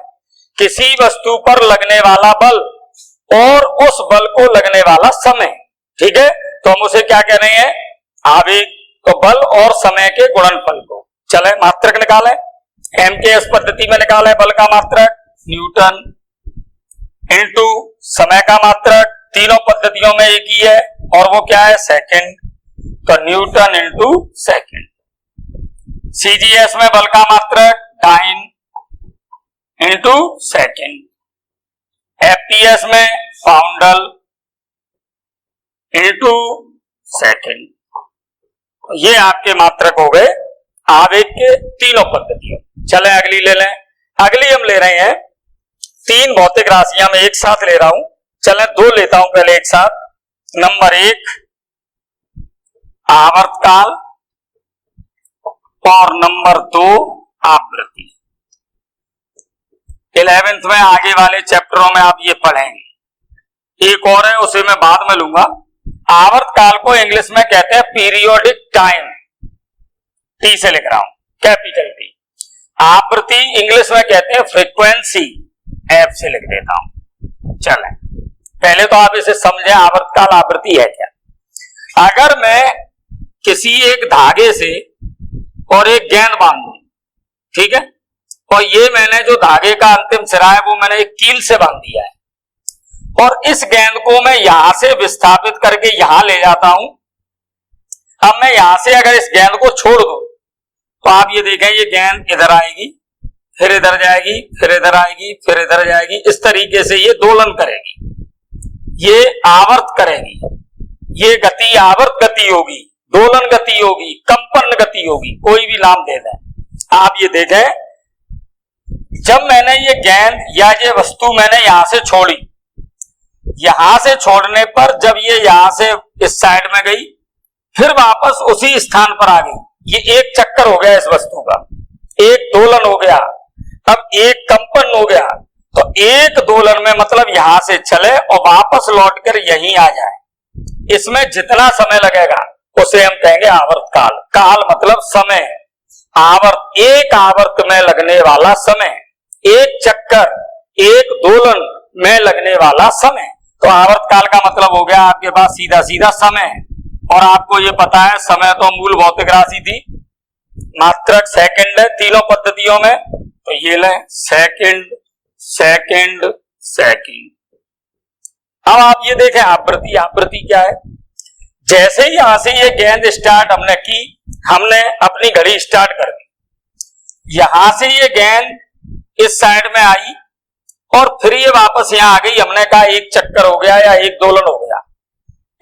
किसी वस्तु पर लगने वाला बल और उस बल को लगने वाला समय। ठीक है, तो हम उसे क्या कह रहे हैं? आवेग। तो बल और समय के गुणनफल को। चले मात्रक निकालें। MKS पद्धति में निकालें बल का मात्रक न्यूटन इनटू समय का मात्रक। तीनों पद्धतियों में एक ही है और वो क्या है? सेकंड। तो न्यूटन इनटू सेकंड। CGS में बल का मात्रक टाइम इनटू सेकंड। FPS में पाउंडल इनटू सेकंड। ये आपके मात्रक हो गए आवेग के तीनों पद्धतियों। चलें अगली ले लें। अगली हम ले रहे हैं 3 भौतिक राशियां मैं एक साथ ले रहा हूं। चलें 2 लेता हूं पहले एक साथ। नंबर 1 आवर्तकाल और नंबर 2 आवृत्ति। 11th में आगे वाले चैप्टरों में आप ये पढ़ेंगे। एक और है उसे मैं बाद में लूंगा। आवर्तकाल को इंग्लिश में कहते हैं पीरियोडिक टाइम, T से लिख रहा हूं, कैपिटल T। आवृत्ति इंग्लिश में कहते हैं फ्रीक्वेंसी, F से लिख देता हूं। चलें पहले तो आप इसे समझें, आवर्तकाल आवृत्ति है क्या। अगर मैं किसी एक धागे से और एक गेंद बांधूं, ठीक है, और ये मैंने जो धागे का अंतिम सिरा है वो मैंने एक कील से बांध दिया है, और इस गेंद को मैं यहां से विस्थापित करके यहां ले जाता हूं। अब मैं यहां से अगर इस गेंद को छोड़ दूं तो आप ये देखें, ये गेंद इधर आएगी, फिर इधर जाएगी, फिर इधर आएगी, फिर इधर जाएगी। इस तरीके से ये दोलन करेगी, ये आवर्त करेगी। ये गति आवर्त गति होगी, दोलन गति होगी, कंपन गति होगी, कोई भी नाम दे दें। आप ये देखें, जब मैंने ये गेंद या ये वस्तु मैंने यहां से छोड़ी, यहां से छोड़ने पर जब ये यहां से इस साइड में गई, फिर वापस उसी स्थान पर आ गई, ये एक चक्कर हो गया इस वस्तु का, एक दोलन हो गया, अब एक कंपन हो गया। तो एक दोलन में मतलब यहां से चले और वापस लौटकर यहीं आ जाए। इसमें जितना समय लगेगा उसे हम कहेंगे आवर्तकाल। काल मतलब समय, आवर्त एक आवर्त में लगने वाला समय, एक चक्कर, एक दोलन में लगने वाला समय। तो आवर्तकाल का मतलब हो गया आपके पास सीधा सीधा समय। और आपको ये पता है समय तो मूल भौतिक राशि थी, मात्रक सेकंड है तीनों पद्धतियों में। तो ये लें सेकंड सेकंड सेकंड। अब आप ये देखें आवृत्ति, आवृत्ति क्या है? जैसे ही यहां से ये गेंद स्टार्ट हमने की, हमने अपनी घड़ी स्टार्ट कर दी, यहां से ये गेंद इस साइड में आई और फिर ये वापस यहां आ गई। हमने कहा एक चक्कर हो गया या एक दोलन हो गया।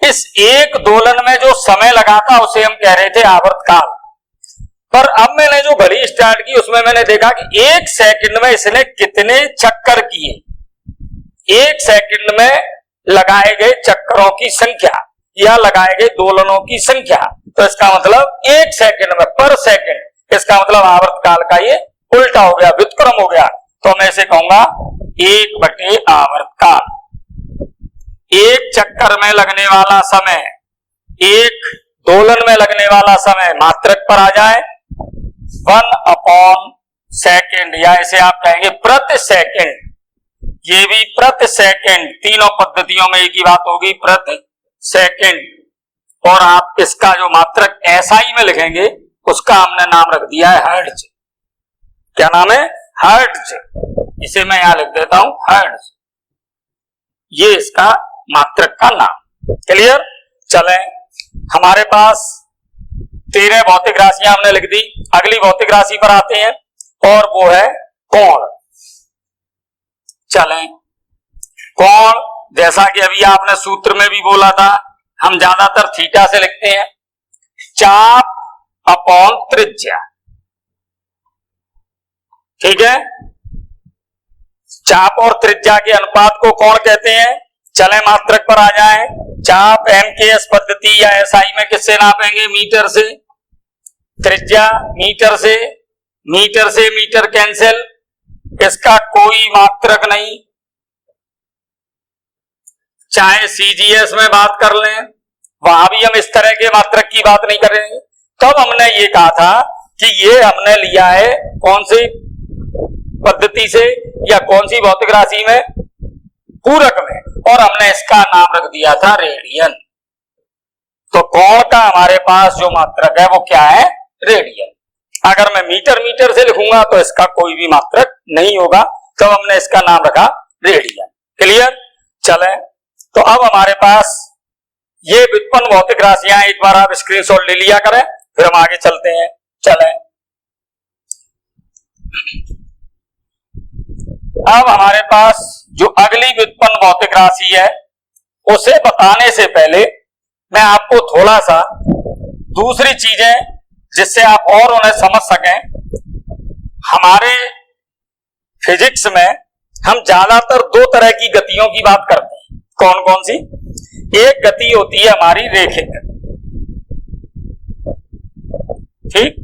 इस एक दोलन में जो समय लगा था उसे हम कह रहे थे आवर्तकाल। पर अब मैंने जो घड़ी स्टार्ट की उसमें मैंने देखा कि एक सेकंड में इसने कितने चक्कर किए, एक सेकंड में लगाए गए चक्करों की संख्या या लगाए गए दोलनों की संख्या। तो इसका मतलब एक सेकंड में पर सेकंड, इसका मतलब आवर्तकाल का ये उल्टा हो गया, व्युत्क्रम हो गया। तो मैं इसे कहूंगा 1/, आवर्तकाल। एक चक्कर में लगने वाला समय, एक दोलन में लगने वाला समय मात्रक पर आ जाए 1/सेकंड, या इसे आप कहेंगे प्रति सेकंड। ये भी प्रति सेकंड, तीनों पद्धतियों में एक ही बात होगी, प्रति सेकंड। और आप इसका जो मात्रक एसआई में लिखेंगे उसका हमने नाम रख दिया है हर्ट्ज। क्या नाम है? हर्ट्ज। इसे मैं यहां लिख देता हूं हर्ट्ज, ये इसका मात्रक का नाम। क्लियर? चलें, हमारे पास 13 भौतिक राशियां हमने लिख दी। अगली भौतिक राशि पर आते हैं और वो है कोण। चलें, कोण जैसा कि अभी आपने सूत्र में भी बोला था, हम ज्यादातर थीटा से लिखते हैं, चाप अपॉन त्रिज्या। ठीक है, चाप और त्रिज्या के अनुपात को कोण कहते हैं। चलें मात्रक पर आ जाएं। चाप एमकेएस पद्धति या एसआई में किससे नापेंगे? मीटर से। त्रिज्या मीटर से, मीटर से मीटर कैंसिल, इसका कोई मात्रक नहीं। चाहे सीजीएस में बात कर लें, वहां भी हम इस तरह के मात्रक की बात नहीं करेंगे। तब हमने ये कहा था कि ये हमने लिया है कौन सी पद्धति से या कौन सी भौतिक राशि में? पूरक में, और हमने इसका नाम रख दिया था रेडियन। तो कोण का हमारे पास जो मात्रक है वो क्या है? रेडियन। अगर मैं मीटर मीटर से लिखूंगा तो इसका कोई भी मात्रक नहीं होगा, तो हमने इसका नाम रखा रेडियन। क्लियर? चलें, तो अब हमारे पास ये व्युत्पन्न भौतिक राशियां एक बार आप स्क्रीनशॉट ले लिया करें, फिर हम आगे चलते हैं। चलें, अब हमारे पास जो अगली व्युत्पन्न भौतिक राशि है उसे बताने से पहले मैं आपको थोड़ा सा दूसरी चीजें, जिससे आप और उन्हें समझ सकें। हमारे फिजिक्स में हम ज्यादातर दो तरह की गतियों की बात करते हैं। कौन कौन सी? एक गति होती है हमारी रेखिक गति, ठीक,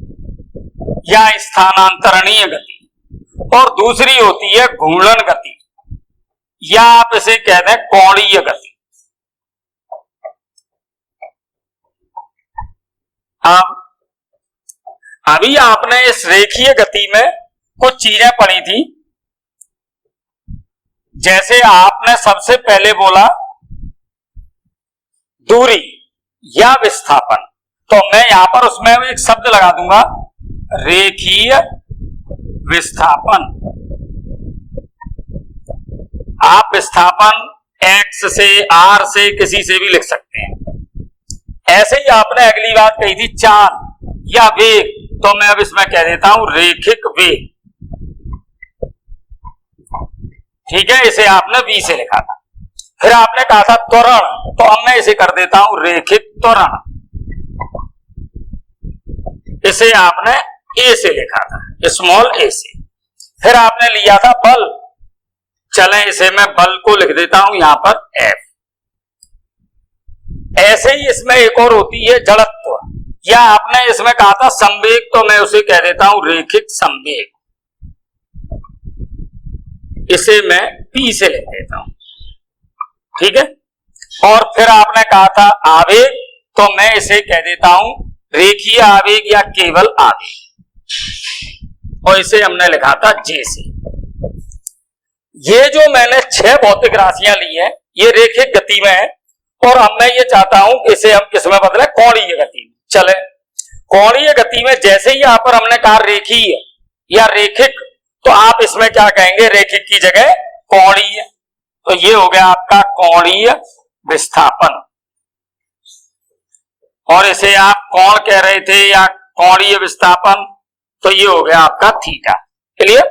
या स्थानांतरणीय गति, और दूसरी होती है घूर्णन गति, या आप इसे कह दें कोणीय गति। अब अभी आपने इस रेखीय गति में कुछ चीजें पढ़ी थी। जैसे आपने सबसे पहले बोला दूरी या विस्थापन, तो मैं यहां पर उसमें एक शब्द लगा दूंगा, रेखीय विस्थापन। आप विस्थापन x से, r से, किसी से भी लिख सकते हैं। ऐसे ही आपने अगली बात कही थी चाल या वेग, तो मैं अब इसमें कह देता हूं रेखिक वेग। ठीक है, इसे आपने v से लिखा था। फिर आपने कहा था त्वरण, तो अब मैं इसे कर देता हूं रेखिक त्वरण। इसे आपने a से लिखा था, स्मॉल a से। फिर आपने लिया था बल, चलें इसे मैं बल को लिख देता हूं यहां पर F। ऐसे ही इसमें एक और होती है जड़त्व, या आपने इसमें कहा था संवेग, तो मैं उसे कह देता हूं रेखिक संवेग। इसे मैं P से लिख देता हूं। ठीक है, और फिर आपने कहा था आवेग, तो मैं इसे कह देता हूं रेखीय आवेग या केवल आवेग, और इसे हमने लिखा था J से। ये जो मैंने 6 भौतिक राशियां ली हैं, ये रेखिक गति में है, और अब मैं ये चाहता हूं कि इसे हम किस में बदले? कोणीय गति में। चले, कोणीय गति में जैसे ही यहां पर हमने कहा रेखीय या रेखिक, तो आप इसमें क्या कहेंगे, रेखिक की जगह कोणीय। तो ये हो गया आपका कोणीय विस्थापन, और इसे आप कोण कह रहे थे या कोणीय विस्थापन, तो ये हो गया आपका थीटा। क्लियर।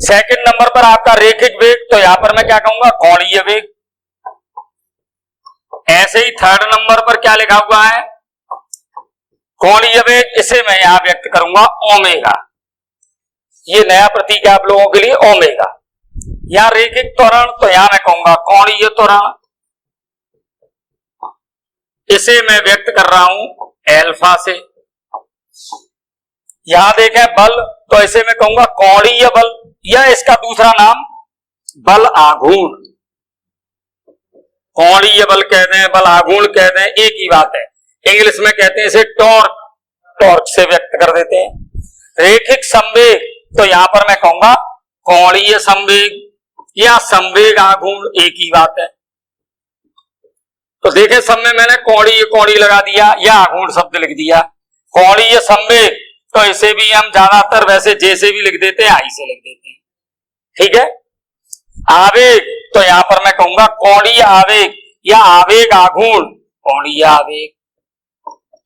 सेकंड नंबर पर आपका रेखिक वेग, तो यहां पर मैं क्या कहूंगा, कोणीय वेग। ऐसे ही थर्ड नंबर पर क्या लिखा हुआ है, कोणीय वेग, इसे मैं यहां व्यक्त करूंगा ओमेगा। ये नया प्रतीक है आप लोगों के लिए, ओमेगा। यहां रेखिक त्वरण, तो यहां मैं कहूंगा कोणीय त्वरण, इसे मैं व्यक्त कर रहा हूं एल्फा से। यहां देखें बल, तो इसे मैं कहूंगा कोणीय बल, या इसका दूसरा नाम बल आघूर्ण। कोणीय बल कहते हैं, बल आघूर्ण कहते हैं, एक ही बात है। इंग्लिश में कहते हैं इसे टॉर्क, टॉर्क से व्यक्त कर देते हैं। रेखिक संवेग, तो यहां पर मैं कहूंगा कोणीय संवेग या संवेग आघूर्ण, एक ही बात है। तो देखें सब में मैंने कोणीय कोणीय लगा दिया या आघूर्ण शब्द लिख दिया। कोणीय संवेग, तो इसे भी हम ज्यादातर वैसे जैसे भी लिख देते हैं, आई से लिख देते हैं। ठीक है। आवेग, तो यहां पर मैं कहूंगा कोणीय आवेग या आवेग आघूर्ण, कोणीय आवेग।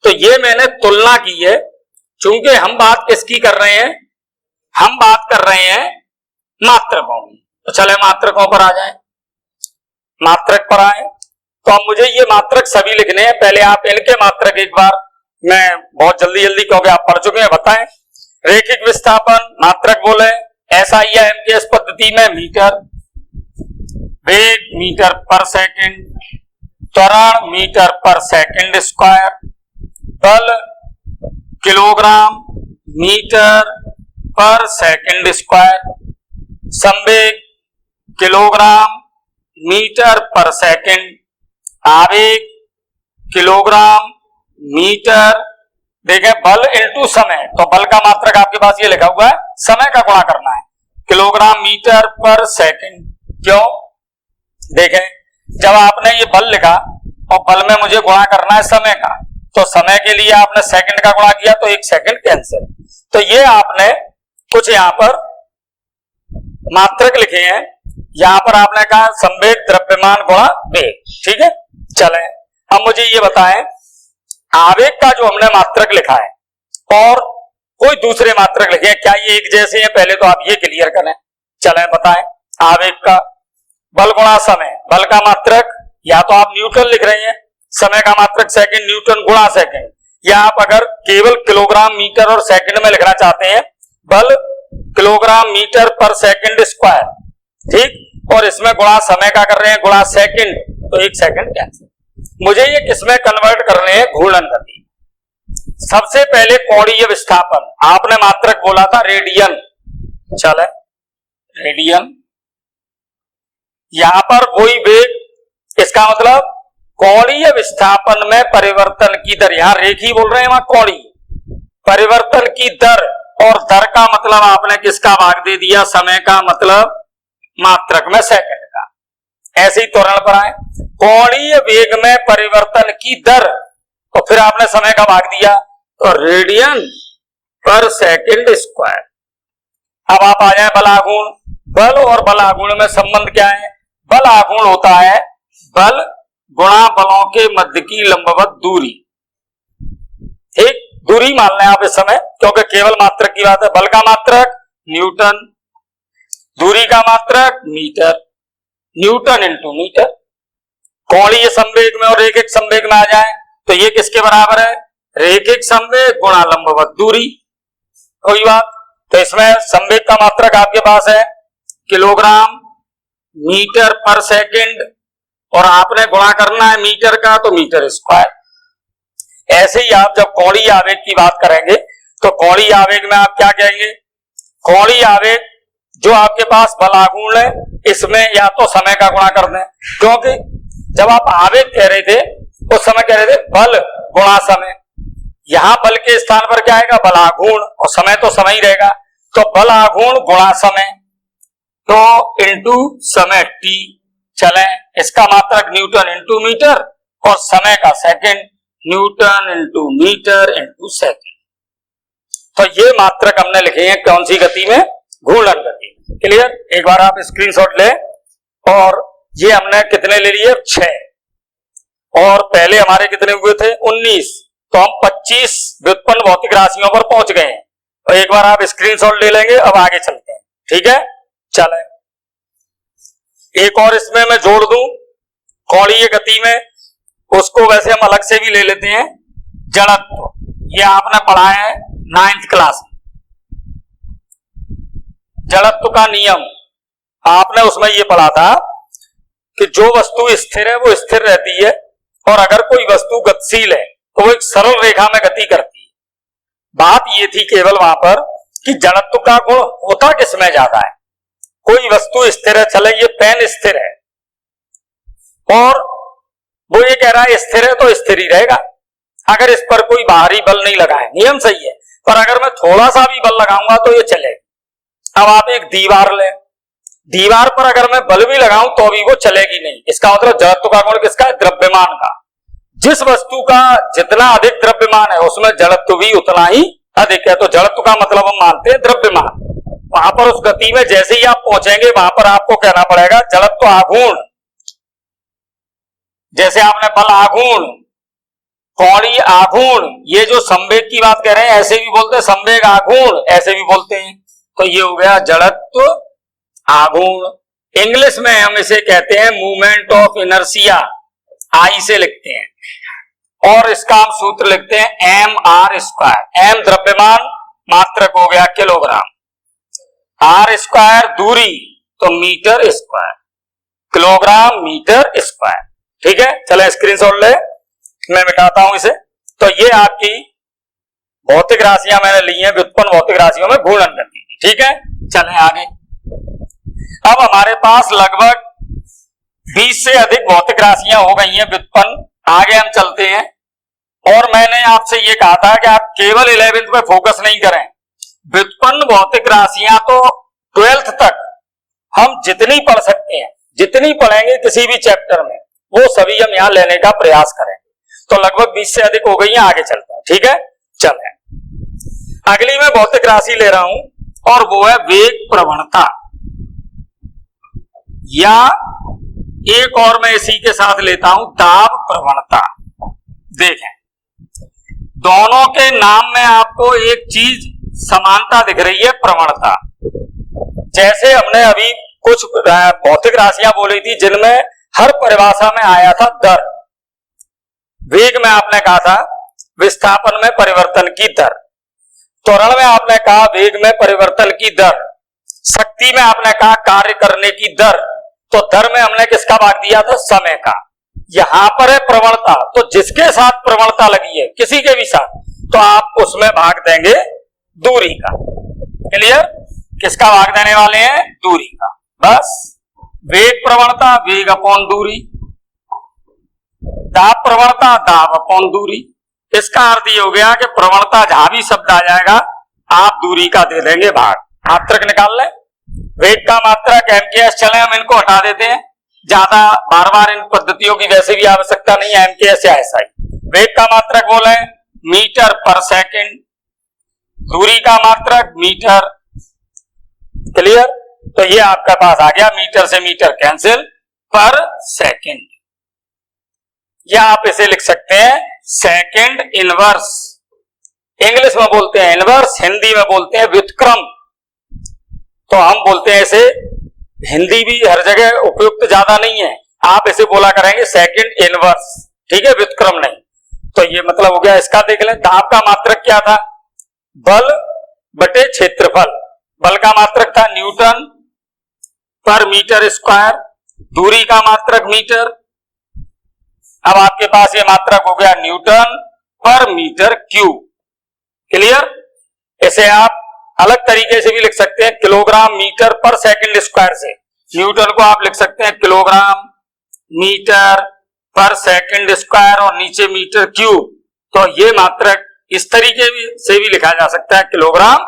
तो ये मैंने तुलना की है, चूंकि हम बात किसकी कर रहे हैं, हम बात कर रहे हैं मात्रकों की। तो चले मात्रकों पर आ जाएं। मात्रक पर आए, तो अब मुझे ये मात्रक सभी लिखने हैं। पहले आप इनके मात्रक एक बार, मैं बहुत जल्दी जल्दी क्योंकि आप पढ़ चुके हैं, बताएं। रेखिक विस्थापन मात्रक बोले SI या MKS पद्धति में मीटर, वेग मीटर पर सेकंड, त्वरण मीटर पर सेकंड स्क्वायर, बल किलोग्राम मीटर पर सेकंड स्क्वायर, संवेग किलोग्राम मीटर पर सेकंड, आवेग किलोग्राम मीटर। देखें बल इंटू समय, तो बल का मात्रक आपके पास ये लिखा हुआ है, समय का गुणा करना है, किलोग्राम मीटर पर सेकंड। क्यों, देखें जब आपने ये बल लिखा और बल में मुझे गुणा करना है समय का, तो समय के लिए आपने सेकंड का गुणा किया तो एक सेकंड कैंसिल। तो ये आपने कुछ यहां पर मात्रक लिखे हैं, यहां पर आपने कहा संवेग द्रव्यमान गुणा वेग। ठीक है। चलें अब मुझे ये बताएं, आवेग का जो हमने मात्रक लिखा है और कोई दूसरे मात्रक लिखे हैं, क्या ये एक जैसे हैं, पहले तो आप ये क्लियर करें। चलें बताएं, आवेग का बल गुणा समय, बल का मात्रक या तो आप न्यूटन लिख रहे हैं, समय का मात्रक सेकंड, न्यूटन गुणा सेकंड, या आप अगर केवल किलोग्राम मीटर और सेकंड में लिखना चाहते हैं, बल किलोग्राम मीटर पर सेकंड स्क्वायर। ठीक, और इसमें गुणा समय का कर रहे हैं, गुणा सेकंड, तो एक सेकंड कैंसिल। मुझे ये किसमें कन्वर्ट करने हैं, घूर्णन गति। सबसे पहले कोणीय विस्थापन, आपने मात्रक बोला था रेडियन, चले रेडियन। यहां पर वही वेग, इसका मतलब कोणीय विस्थापन में परिवर्तन की दर, यहां रेखी बोल रहे हैं, वहां कोणीय परिवर्तन की दर, और दर का मतलब आपने किसका भाग दे दिया, समय का, मतलब मात्रक में सेकंड का। ऐसे ही त्वरण पर आए, कोणीय वेग में परिवर्तन की दर, तो फिर आपने समय का भाग दिया, तो रेडियन पर सेकंड स्क्वायर। अब आप आ जाए बल आघूर्ण। बल और बल आघूर्ण में संबंध क्या है, बल आघूर्ण होता है बल गुणा बलों के मध्य की लंबवत दूरी। ठीक, दूरी मान लें आप इस समय, क्योंकि केवल मात्रक की बात है। बल का मात्रक न्यूटन, दूरी का मात्रक मीटर, न्यूटन इंटू मीटर। कोणीय संवेग में और रेखिक संवेग में आ जाए तो ये किसके बराबर है, रेखिक संवेग गुणा लंबवत दूरी। कोई बात, तो इसमें संवेग का मात्रक आपके पास है किलोग्राम मीटर पर सेकंड, और आपने गुणा करना है मीटर का, तो मीटर स्क्वायर। ऐसे ही आप जब कोणीय आवेग की बात करेंगे तो कोणीय आवेग में आप क्या कहेंगे, कोणीय आवेग जो आपके पास बल आघूर्ण है, इसमें या तो समय का गुणा कर दें, क्योंकि जब आप आवेग कह रहे थे उस समय कह रहे थे बल गुणा समय। यहां बल के स्थान पर क्या आएगा, बल आघूर्ण, और समय तो समय ही रहेगा, तो बल आघूर्ण गुणा समय, तो इंटू समय t। चलें, इसका मात्रक न्यूटन इंटू मीटर, और समय का second, newton into metre into second. तो ये मात्रक हमने लिखे हैं कौन सी गति में, घूर्णन गति। क्लियर? एक बार आप स्क्रीनशॉट ले। और ये हमने कितने ले लिए? 6, और पहले हमारे कितने हुए थे? 19। तो हम 25 व्युत्पन्न भौतिक राशियों पर पहुंच गए हैं। और एक बार आप स्क्रीनशॉट ले लेंगे। अब आगे चलते हैं, ठीक है? चले, एक और इसमें मैं जोड़ दूं कोणीय गति में, उसको वैसे हम अलग से भी ले लेते हैं। जड़त्व, ये आपने पढ़ा है 9th क्लास में। जड़त्व का नियम आपने उसमें ये पढ़ा था कि जो वस्तु स्थिर है वो स्थिर रहती है, और अगर कोई वस्तु गतिशील है तो वो एक सरल रेखा में गति करती है। बात ये थी केवल वहां पर कि जड़त्व का गुण होता किसमें ज्यादा है। कोई वस्तु स्थिर है, चले ये पेन स्थिर है, और वो ये कह रहा है स्थिर है तो स्थिर ही रहेगा अगर इस पर कोई बाहरी बल नहीं लगा है। नियम सही है, पर अगर मैं थोड़ा सा भी बल लगाऊंगा तो ये चलेगा। अब आप एक दीवार लें, दीवार पर अगर मैं बल भी लगाऊं तो भी वो चलेगी नहीं। इसका मतलब जड़त्व का गुण किसका है? द्रव्यमान का। जिस वस्तु का जितना अधिक द्रव्यमान है उसमें जड़त्व भी उतना ही अधिक है। तो जड़त्व का मतलब हम मानते हैं द्रव्यमान। वहां पर उस गति में जैसे ही आप पहुंचेंगे वहां पर आपको कहना पड़ेगा जड़त्व आघूर्ण। जैसे आपने बल आघूर्ण, कोणीय आघूर्ण, ये जो संवेग की बात कह रहे हैं ऐसे भी बोलते हैं, संवेग आघूर्ण ऐसे भी बोलते हैं। तो ये हो गया जड़त्व आघूर्ण। इंग्लिश में हम इसे कहते हैं मूवमेंट ऑफ इनर्शिया, आई से लिखते हैं, और इसका हम सूत्र लिखते हैं mr²। m द्रव्यमान, मात्रक हो गया किलोग्राम, r² दूरी तो metre square, kilogram metre square. ठीक है, चले स्क्रीनशॉट ले, मैं मिटाता हूं इसे। तो ये आपकी भौतिक राशियां मैंने ली हैं, व्युत्पन्न भौतिक राशियों में घूर्णन गति। ठीक है, चलें आगे। अब हमारे पास लगभग 20 से अधिक भौतिक राशियां हो गई हैं व्युत्पन्न। आगे हम चलते हैं, और मैंने आपसे ये कहा था कि आप केवल 11th पे फोकस नहीं करें। व्युत्पन्न भौतिक राशियां तो 12th तक हम जितनी पढ़ सकते हैं, जितनी पढ़ेंगे किसी भी चैप्टर में, वो सभी हम यहां लेने का प्रयास करेंगे। तो लगभग 20 से अधिक हो गई हैं। आगे चलते हैं, ठीक है? चलें, अगली मैं भौतिक राशि ले रहा हूं, और वो है वेग प्रवणता, या एक और मैं इसी के साथ लेता हूं दाब प्रवणता। देखें, दोनों के नाम में आपको एक चीज समानता दिख रही है, प्रवणता। जैसे हमने अभी कुछ भौतिक राशियां बोली थी जिनमें हर परिभाषा में आया था दर। वेग में आपने कहा था विस्थापन में परिवर्तन की दर, त्वरण में आपने कहा वेग में परिवर्तन की दर, शक्ति में आपने कहा कार्य करने की दर। तो दर में हमने किसका भाग दिया था? समय का। यहां पर है प्रवणता, तो जिसके साथ प्रवणता लगी है, किसी के भी साथ, तो आप उसमें भाग देंगे दूरी का। क्लियर? किसका भाग देने वाले हैं? दूरी का। बस, वेग प्रवणता वेग अपॉन दूरी, दाब प्रवणता दाब अपॉन दूरी। इसका अर्थ ये हो गया कि प्रवणता जहां भी शब्द आ जाएगा आप दूरी का दे देंगे भाग। मात्रक निकाल लें। वेग का मात्रक एमकेएस, चले हम इनको हटा देते हैं, ज्यादा बार बार इन पद्धतियों की वैसे भी आवश्यकता नहीं है, एमकेएस या एसआई। वेग का मात्रक बोले मीटर पर सेकंड, दूरी का मात्रक मीटर। क्लियर? तो ये आपका पास आ गया, मीटर से मीटर कैंसिल, पर सेकंड, या आप इसे लिख सकते हैं सेकंड इनवर्स। इंग्लिश में बोलते हैं इनवर्स, हिंदी में बोलते हैं व्युत्क्रम। तो हम बोलते हैं इसे, हिंदी भी हर जगह उपयुक्त ज्यादा नहीं है, आप इसे बोला करेंगे सेकंड इनवर्स। ठीक है, व्युत्क्रम नहीं। तो ये मतलब हो गया इसका। देख लें, दाब का मात्रक क्या था? बल बटे क्षेत्रफल। बल का मात्रक था न्यूटन पर मीटर स्क्वायर, दूरी का मात्रक मीटर। अब आपके पास ये मात्रक हो गया न्यूटन पर मीटर क्यूब। क्लियर? इसे आप अलग तरीके से भी लिख सकते हैं, किलोग्राम मीटर पर सेकंड स्क्वायर से। न्यूटन को आप लिख सकते हैं किलोग्राम मीटर पर सेकंड स्क्वायर, और नीचे मीटर क्यूब। तो ये मात्रक इस तरीके से भी लिखा जा सकता है, किलोग्राम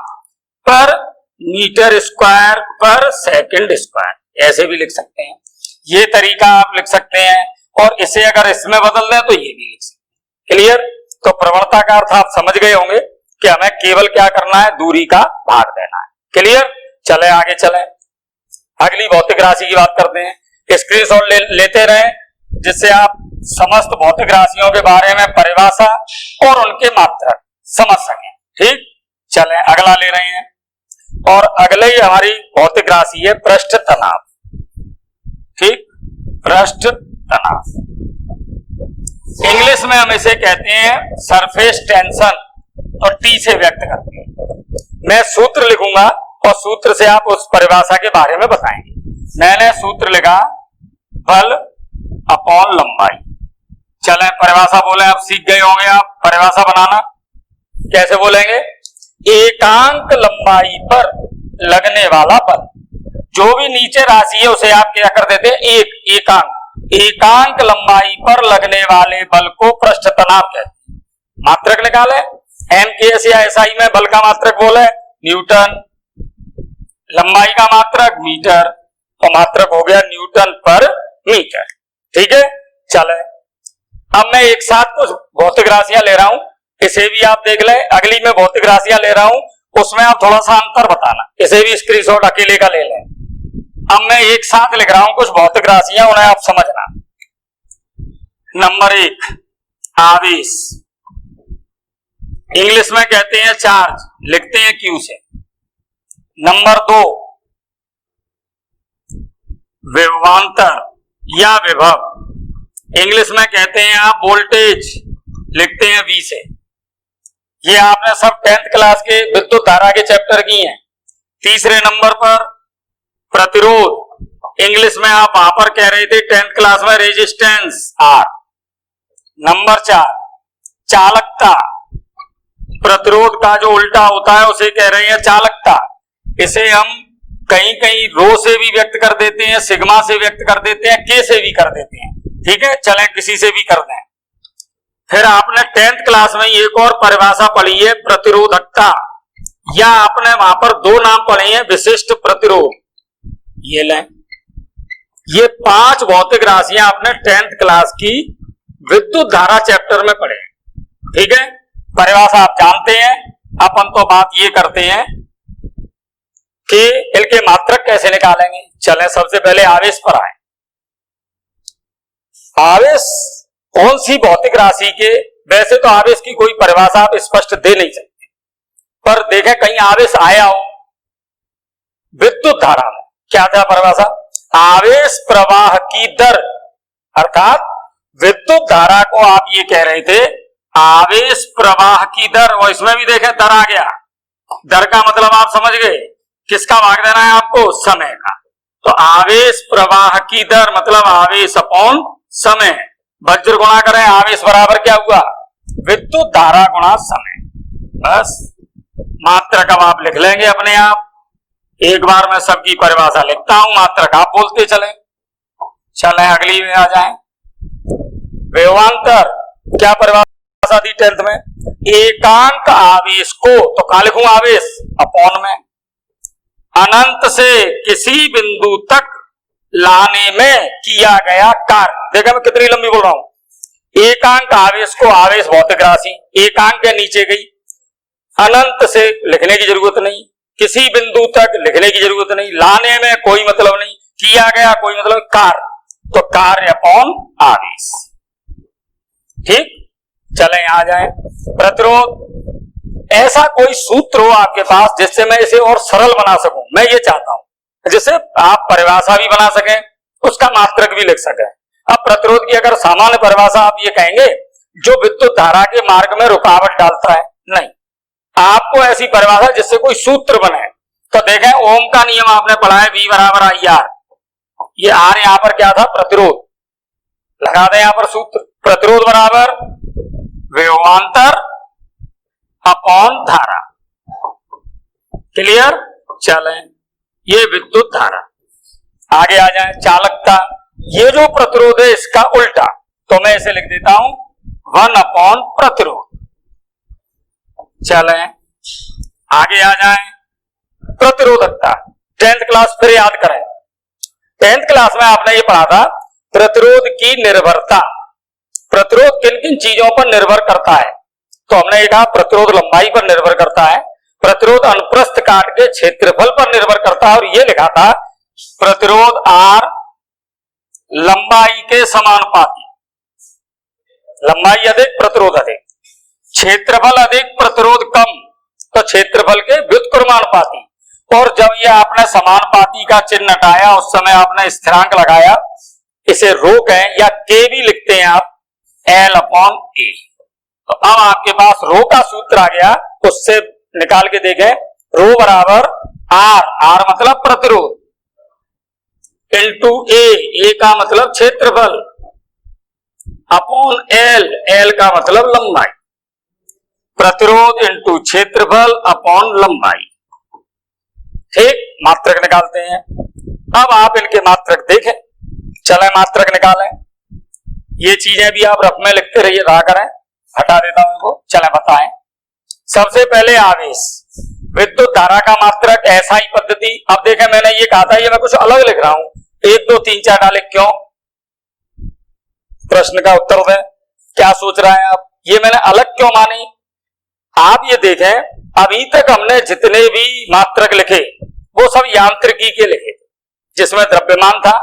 पर मीटर स्क्वायर पर सेकंड स्क्वायर, ऐसे भी लिख सकते हैं। ये तरीका आप लिख सकते हैं, और इसे अगर इसमें बदल दें तो ये भी लिख सकते हैं। क्लियर? तो प्रवणता का अर्थ आप समझ गए होंगे कि हमें केवल क्या करना है? दूरी का भाग देना है। क्लियर? चले आगे चले, अगली भौतिक राशि की बात करते हैं। स्क्रीनशॉट लेते रहें जिससे आप समस्त भौतिक राशियों के बारे में परिभाषा और उनके मात्रक समझ सकें। ठीक, चलें अगला ले रहे हैं और अगले ही हमारी भौतिक राशि है पृष्ठ तनाव। ठीक, पृष्ठ तनाव इंग्लिश में हम इसे कहते हैं सरफेस टेंशन और टी से व्यक्त करते हैं। मैं सूत्र लिखूंगा और सूत्र से आप उस परिभाषा के बारे में बताएंगे। मैंने सूत्र लिखा बल अपॉन लंबाई। चलें परिभाषा बोले, आप सीख गए होंगे आप परिभाषा बनाना। कैसे बोलेंगे? एकांक लंबाई पर लगने वाला बल, जो भी नीचे राशि है उसे आप क्या कर देते हैं? एकांक लंबाई पर लगने वाले बल को पृष्ठ तनाव कहते हैं। मात्रक निकाले, एमकेएस या एसआई में बल का मात्रक बोले न्यूटन, लंबाई का मात्रक मीटर, तो मात्रक हो गया न्यूटन पर मीटर। ठीक है, चले अब मैं एक साथ कुछ भौतिक राशियां ले रहा हूं, इसे भी आप देख लें। अगली में भौतिक राशियां ले रहा हूं, उसमें आप थोड़ा सा अंतर बताना, इसे भी स्क्रीनशॉट अकेले का ले लें। अब मैं एक साथ लिख रहा हूं कुछ भौतिक राशियां, उन्हें आप समझना। नंबर 1 आवेश, इंग्लिश में कहते हैं चार्ज, लिखते हैं क्यू से। नंबर 2 विभवांतर या विभव, इंग्लिश में कहते हैं आप वोल्टेज, लिखते हैं वी से। ये आपने सब 10th क्लास के विद्युत धारा के चैप्टर की हैं। तीसरे नंबर पर प्रतिरोध, इंग्लिश में आप वहां पर कह रहे थे 10th क्लास में रेजिस्टेंस आर। नंबर 4 चालकता, प्रतिरोध का जो उल्टा होता है उसे कह रहे हैं चालकता। इसे हम कहीं कहीं रो से भी व्यक्त कर देते हैं, सिग्मा से व्यक्त कर देते हैं, के से भी कर देते हैं। ठीक है, चलें किसी से भी कर दें। फिर आपने 10th क्लास में एक और परिभाषा पढ़ी है प्रतिरोधकता, या आपने वहां पर 2 नाम पढ़े हैं विशिष्ट प्रतिरोध। ये लें, ये 5 भौतिक राशियां आपने 10th क्लास की विद्युत धारा चैप्टर में पढ़े। ठीक है, परिभाषा आप जानते हैं। अपन तो बात ये करते हैं कि इनके मात्रक कैसे निकालेंगे। चलें सबसे पहले आवेश पर आए। आवेश कौन सी भौतिक राशि के, वैसे तो आवेश की कोई परिभाषा आप स्पष्ट दे नहीं सकते, पर देखें कहीं आवेश आया हो विद्युत धारा में। क्या था परिभाषा? आवेश प्रवाह की दर, अर्थात विद्युत धारा को आप ये कह रहे थे आवेश प्रवाह की दर, और इसमें भी देखें दर आ गया। दर का मतलब आप समझ गए, किसका भाग देना है आपको? समय का। तो आवेश प्रवाह की दर मतलब आवेश अपॉन समय, वज्र गुणा करें, आवेश बराबर क्या हुआ? विद्युत धारा गुणा समय। बस मात्रक अब आप लिख लेंगे अपने आप। एक बार मैं सबकी परिभाषा लिखता हूं, मात्रक आप बोलते चलें। चलें अगली में आ जाएं। विभवांतर, क्या परिभाषा दी 10th में? एकांक आवेश को, तो कहां लिखूं आवेश? अपॉन में, अनंत से किसी बिंदु तक लाने में किया गया कार्य। देखा मैं कितनी लंबी बोल रहा हूं। एकांक आवेश को, आवेश भौतिक राशि, एकांक के नीचे गई, अनंत से लिखने की जरूरत नहीं, किसी बिंदु तक लिखने की जरूरत नहीं, लाने में कोई मतलब नहीं, किया गया कोई मतलब, कार्य, तो कार्य अपॉन आवेश। ठीक, चलें आ जाएं। प्रतिरोध, ऐसा कोई सूत्र हो आपके पास जिससे मैं इसे और सरल बना सकूं, मैं ये चाहता हूं, जिससे आप परिभाषा भी बना सकें, उसका मात्रक भी लिख सकें। अब प्रतिरोध की अगर सामान्य परिभाषा आप ये कहेंगे जो विद्युत धारा के मार्ग में रुकावट डालता है, नहीं, आपको ऐसी परिभाषा जिससे कोई सूत्र बने। तो देखें ओम का नियम आपने पढ़ा है, V बराबर IR। ये R यहां पर क्या था? प्रतिरोध। लगा दें यहां पर सूत्र, प्रतिरोध बराबर विभवांतर अपॉन धारा। क्लियर? चलें, ये विद्युत धारा। आगे आ जाए चालकता, ये जो प्रतिरोध है इसका उल्टा, तो मैं इसे लिख देता हूं 1 अपॉन प्रतिरोध। चलें आगे आ जाए प्रतिरोधकता। 10th क्लास फिर याद करें, 10th क्लास में आपने ये पढ़ा था प्रतिरोध की निर्भरता। प्रतिरोध किन किन चीजों पर निर्भर करता है? तो हमने ये कहा प्रतिरोध लंबाई पर निर्भर करता है, प्रतिरोध अनुप्रस्थ काट के क्षेत्रफल पर निर्भर करता है और ये लिखा था प्रतिरोध R लंबाई के समानुपाती, लंबाई अधिक प्रतिरोध अधिक, क्षेत्रफल अधिक प्रतिरोध कम, तो क्षेत्रफल के व्युत्क्रमानुपाती। और जब ये आपने समानुपाती का चिन्ह हटाया उस समय आपने स्थिरांक लगाया, इसे रो कहें या के भी लिखते हैं आप, L/A। तो अब आपके पास रो का सूत्र आ गया, उससे निकाल के देखें, रो बराबर R मतलब प्रतिरोध इंटू ए का मतलब क्षेत्रफल अपॉन L का मतलब लंबाई, प्रतिरोध इंटू क्षेत्रफल अपॉन लंबाई। ठीक, मात्रक निकालते हैं। अब आप इनके मात्रक देखें, चले मात्रक निकालें। ये चीजें भी आप रफ में लिखते रहिए, रहा करें, हटा देता हूं इनको। चले बताएं। सबसे पहले आवेश, विद्युत धारा का मात्रक एसआई पद्धति। अब देखें, मैंने ये कहा था, ये मैं कुछ अलग लिख रहा हूं, 1 2 3 4 डाले, क्यों? प्रश्न का उत्तर दें, क्या सोच रहे हैं आप? ये मैंने अलग क्यों मानी? आप ये देखें, अभी तक हमने जितने भी मात्रक लिखे वो सब यांत्रिकी के लिखे, जिसमें द्रव्यमान था,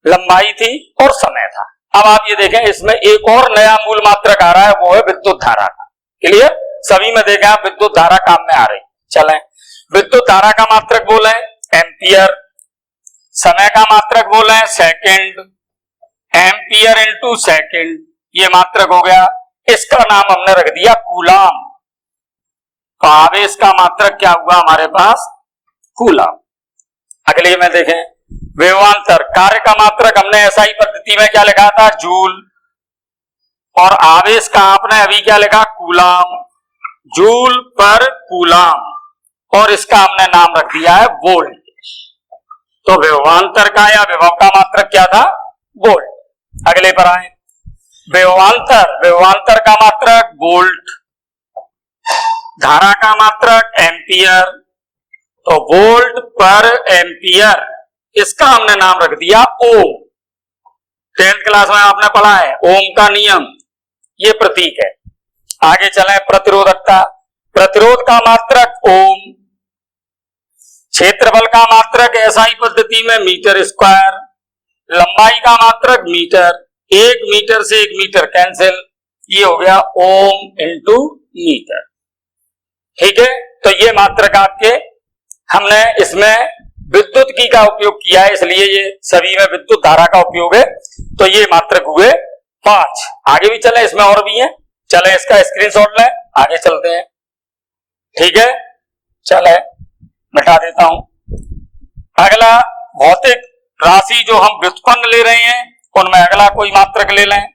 लंबाई थी और समय था। अब आप ये देखें, इसमें एक और नया मूल मात्रक आ रहा है, वो है विद्युत धारा का। क्लियर? सभी में देखें आप, विद्युत धारा काम में आ रही। चलें, विद्युत धारा का मात्रक बोले एम्पियर, समय का मात्रक बोले सेकंड, एम्पियर इंटू सेकंड, ये मात्रक हो गया। इसका नाम हमने रख दिया कूलाम। तो आवेश का मात्रक क्या हुआ हमारे पास? कूलाम। अगले में देखें, विभवांतर, कार्य का मात्रक हमने एसआई पद्धति में क्या लिखा था? जूल। और आवेश का आपने अभी क्या लिखा? कूलाम, जूल पर कूलाम, और इसका हमने नाम रख दिया है वोल्ट। तो विभवांतर का या विभव का मात्रक क्या था? वोल्ट। अगले पर आए, विभवांतर का मात्रक वोल्ट, धारा का मात्रक एम्पियर, तो वोल्ट पर एम्पियर, इसका हमने नाम रख दिया ओम। 10th क्लास में आपने पढ़ा है ओम का नियम, ये प्रतीक है। आगे चलें, प्रतिरोधकता, प्रतिरोध का मात्रक ओम, क्षेत्रफल का मात्रक एसआई पद्धति में मीटर स्क्वायर, लंबाई का मात्रक मीटर, 1 मीटर से 1 मीटर कैंसिल, ये हो गया ओम इंटू मीटर। ठीक है, तो ये मात्रक आपके, हमने इसमें विद्युत की का उपयोग किया है, इसलिए ये सभी में विद्युत धारा का उपयोग है। तो ये मात्रक हुए 5। आगे भी चले, इसमें और भी हैं, चले इसका स्क्रीनशॉट लें, आगे चलते हैं। ठीक है, चले मिटा देता हूं। अगला भौतिक राशि जो हम व्युत्पन्न ले रहे हैं, उनमें अगला कोई मात्रक ले लें।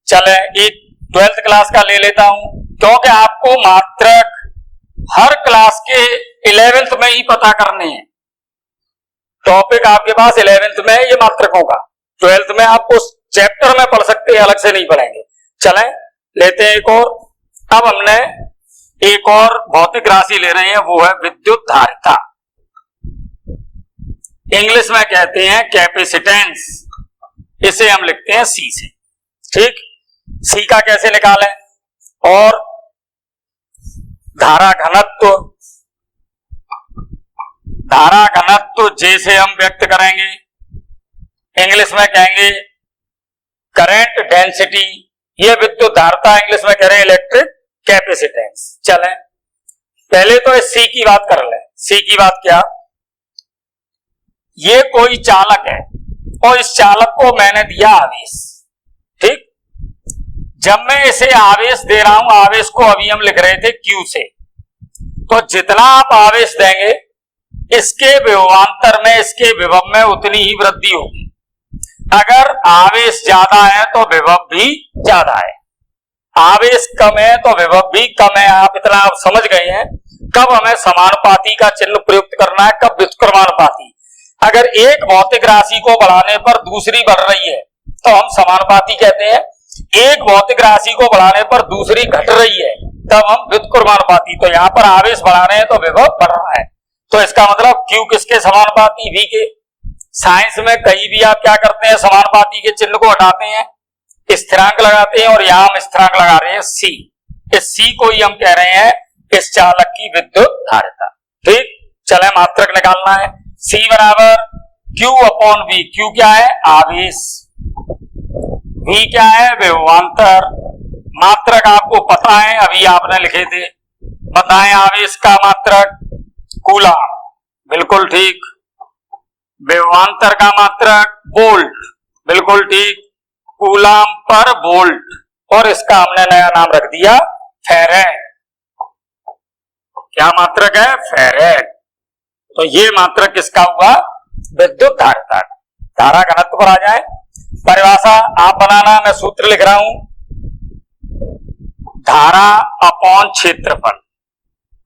चले एक 12th क्लास का ले लेता हूं, क्योंकि आपको मात्रक हर क्लास के 11th में ही पता करने हैं। टॉपिक आपके पास 11th में है ये मात्रकों का, 12th में आप उस चैप्टर में पढ़ सकते हैं, अलग से नहीं पढ़ेंगे। चलें लेते हैं एक और। अब हमने एक और भौतिक राशि ले रहे हैं, वो है विद्युत धारिता, इंग्लिश में कहते हैं कैपेसिटेंस, इसे हम लिखते हैं सी से। ठीक, सी का कैसे निकालें? और धारा घनत्व, धारा घनत्व जैसे हम व्यक्त करेंगे, इंग्लिश में कहेंगे करंट डेंसिटी, ये विद्युत धारिता, इंग्लिश में कह रहे हैं इलेक्ट्रिक कैपेसिटेंस। चलें पहले तो इस सी की बात कर लें। सी की बात क्या? ये कोई चालक है और इस चालक को मैंने दिया आवेश। ठीक, जब मैं इसे आवेश दे रहा हूं, आवेश को अभी हम लिख रहे थे Q से, तो जितना आप आवेश देंगे इसके विभवांतर में, इसके विभव में उतनी ही वृद्धि होगी। अगर आवेश ज्यादा है तो विभव भी ज्यादा है, आवेश कम है तो विभव भी कम है। आप इतना आप समझ गए हैं कब हमें समानुपाती का चिन्ह प्रयुक्त करना है, कब व्युत्क्रमानुपाती। अगर एक भौतिक राशि को बढ़ाने पर दूसरी बढ़ रही है तो हम समानुपाती कहते हैं, एक भौतिक राशि को बढ़ाने पर दूसरी घट रही है तब हम व्युत्क्रमानुपाती। तो यहां पर आवेश बढ़ा रहे हैं तो विभव बढ़ रहा है, तो इसका मतलब Q किसके समानुपाती? V के। साइंस में कहीं भी आप क्या करते हैं, समानुपाती के चिन्ह को हटाते हैं, स्थिरांक लगाते हैं, और यहां हम स्थिरांक लगा रहे हैं C। इस C को ही हम कह रहे हैं इस चालक की विद्युत धारिता। ठीक, चले मात्रक निकालना है। C बराबर Q अपॉन V। Q क्या है? आवेश। V क्या है? विभवांतर। मात्रक आपको पता है, अभी आपने लिखे थे। बताएं आवेश का मात्रक। कूलम। बिल्कुल ठीक। विभवांतर का मात्रक वोल्ट। बिल्कुल ठीक। Coulomb per volt. और इसका हमने नया नाम रख दिया फेरेड। क्या मात्रक है? फेरेड। तो ये मात्रक किसका हुआ? विद्युत धारिता। धारा घनत्व पर आ जाए। परिभाषा आप बनाना, मैं सूत्र लिख रहा हूं। धारा अपॉन क्षेत्रफल।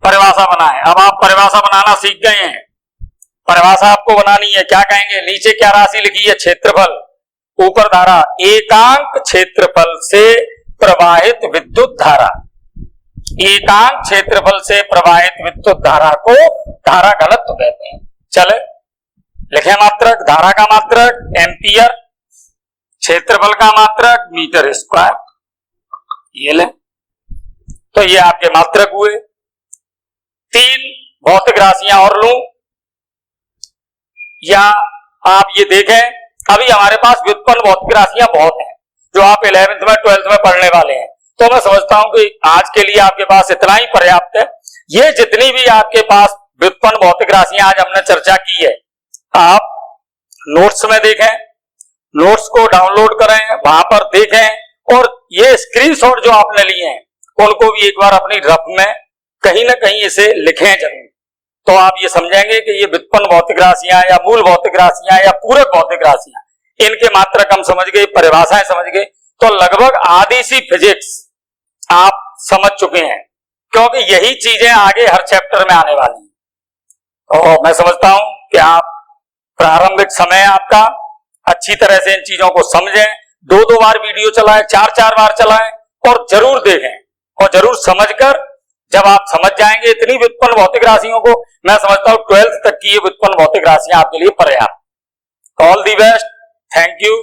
परिभाषा बनाए। अब आप परिभाषा बनाना सीख गए हैं। परिभाषा आपको बनानी है। क्या कहेंगे? नीचे क्या राशि लिखी है? क्षेत्रफल। ऊपर धारा। एकांक क्षेत्रफल से प्रवाहित विद्युत धारा। एकांक क्षेत्रफल से प्रवाहित विद्युत धारा को धारा घनत्व कहते हैं। चले लिखे मात्रक। धारा का मात्रक एम्पियर, क्षेत्रफल का मात्रक मीटर स्क्वायर। ये ले, तो ये आपके मात्रक हुए। 3 भौतिक राशियां और लूं, या आप ये देखें, अभी हमारे पास व्युत्पन्न भौतिक राशियां बहुत हैं जो आप 11th में 12th में पढ़ने वाले हैं। तो मैं समझता हूं कि आज के लिए आपके पास इतना ही पर्याप्त है। ये जितनी भी आपके पास व्युत्पन्न भौतिक राशियां आज हमने चर्चा की है, आप नोट्स में देखें, नोट्स को डाउनलोड करें, वहां पर देखें, और ये स्क्रीनशॉट जो आपने लिए हैं उनको भी एक बार अपनी रफ में कहीं ना कहीं इसे लिखें जरूर। तो आप ये समझेंगे कि ये व्युत्पन्न भौतिक राशियां या मूल भौतिक राशियां या पूरक भौतिक राशियां, इनके मात्रक हम समझ गए, परिभाषाएं समझ गए, तो लगभग आधी सी फिजिक्स आप समझ चुके हैं, क्योंकि यही चीजें आगे हर चैप्टर में आने वाली हैं। और मैं समझता हूं कि आप प्रारंभिक समय आपका अच्छी तरह से इन चीजों को समझें। 2-2 बार वीडियो चलाएं, 4-4 बार चलाएं, और जरूर देखें, और जरूर समझकर जब आप समझ जाएंगे इतनी व्युत्पन्न भौतिक राशियों को, मैं समझता हूं 12th तक की ये व्युत्पन्न भौतिक राशियां आपके लिए पर्याप्त। All the best, thank you.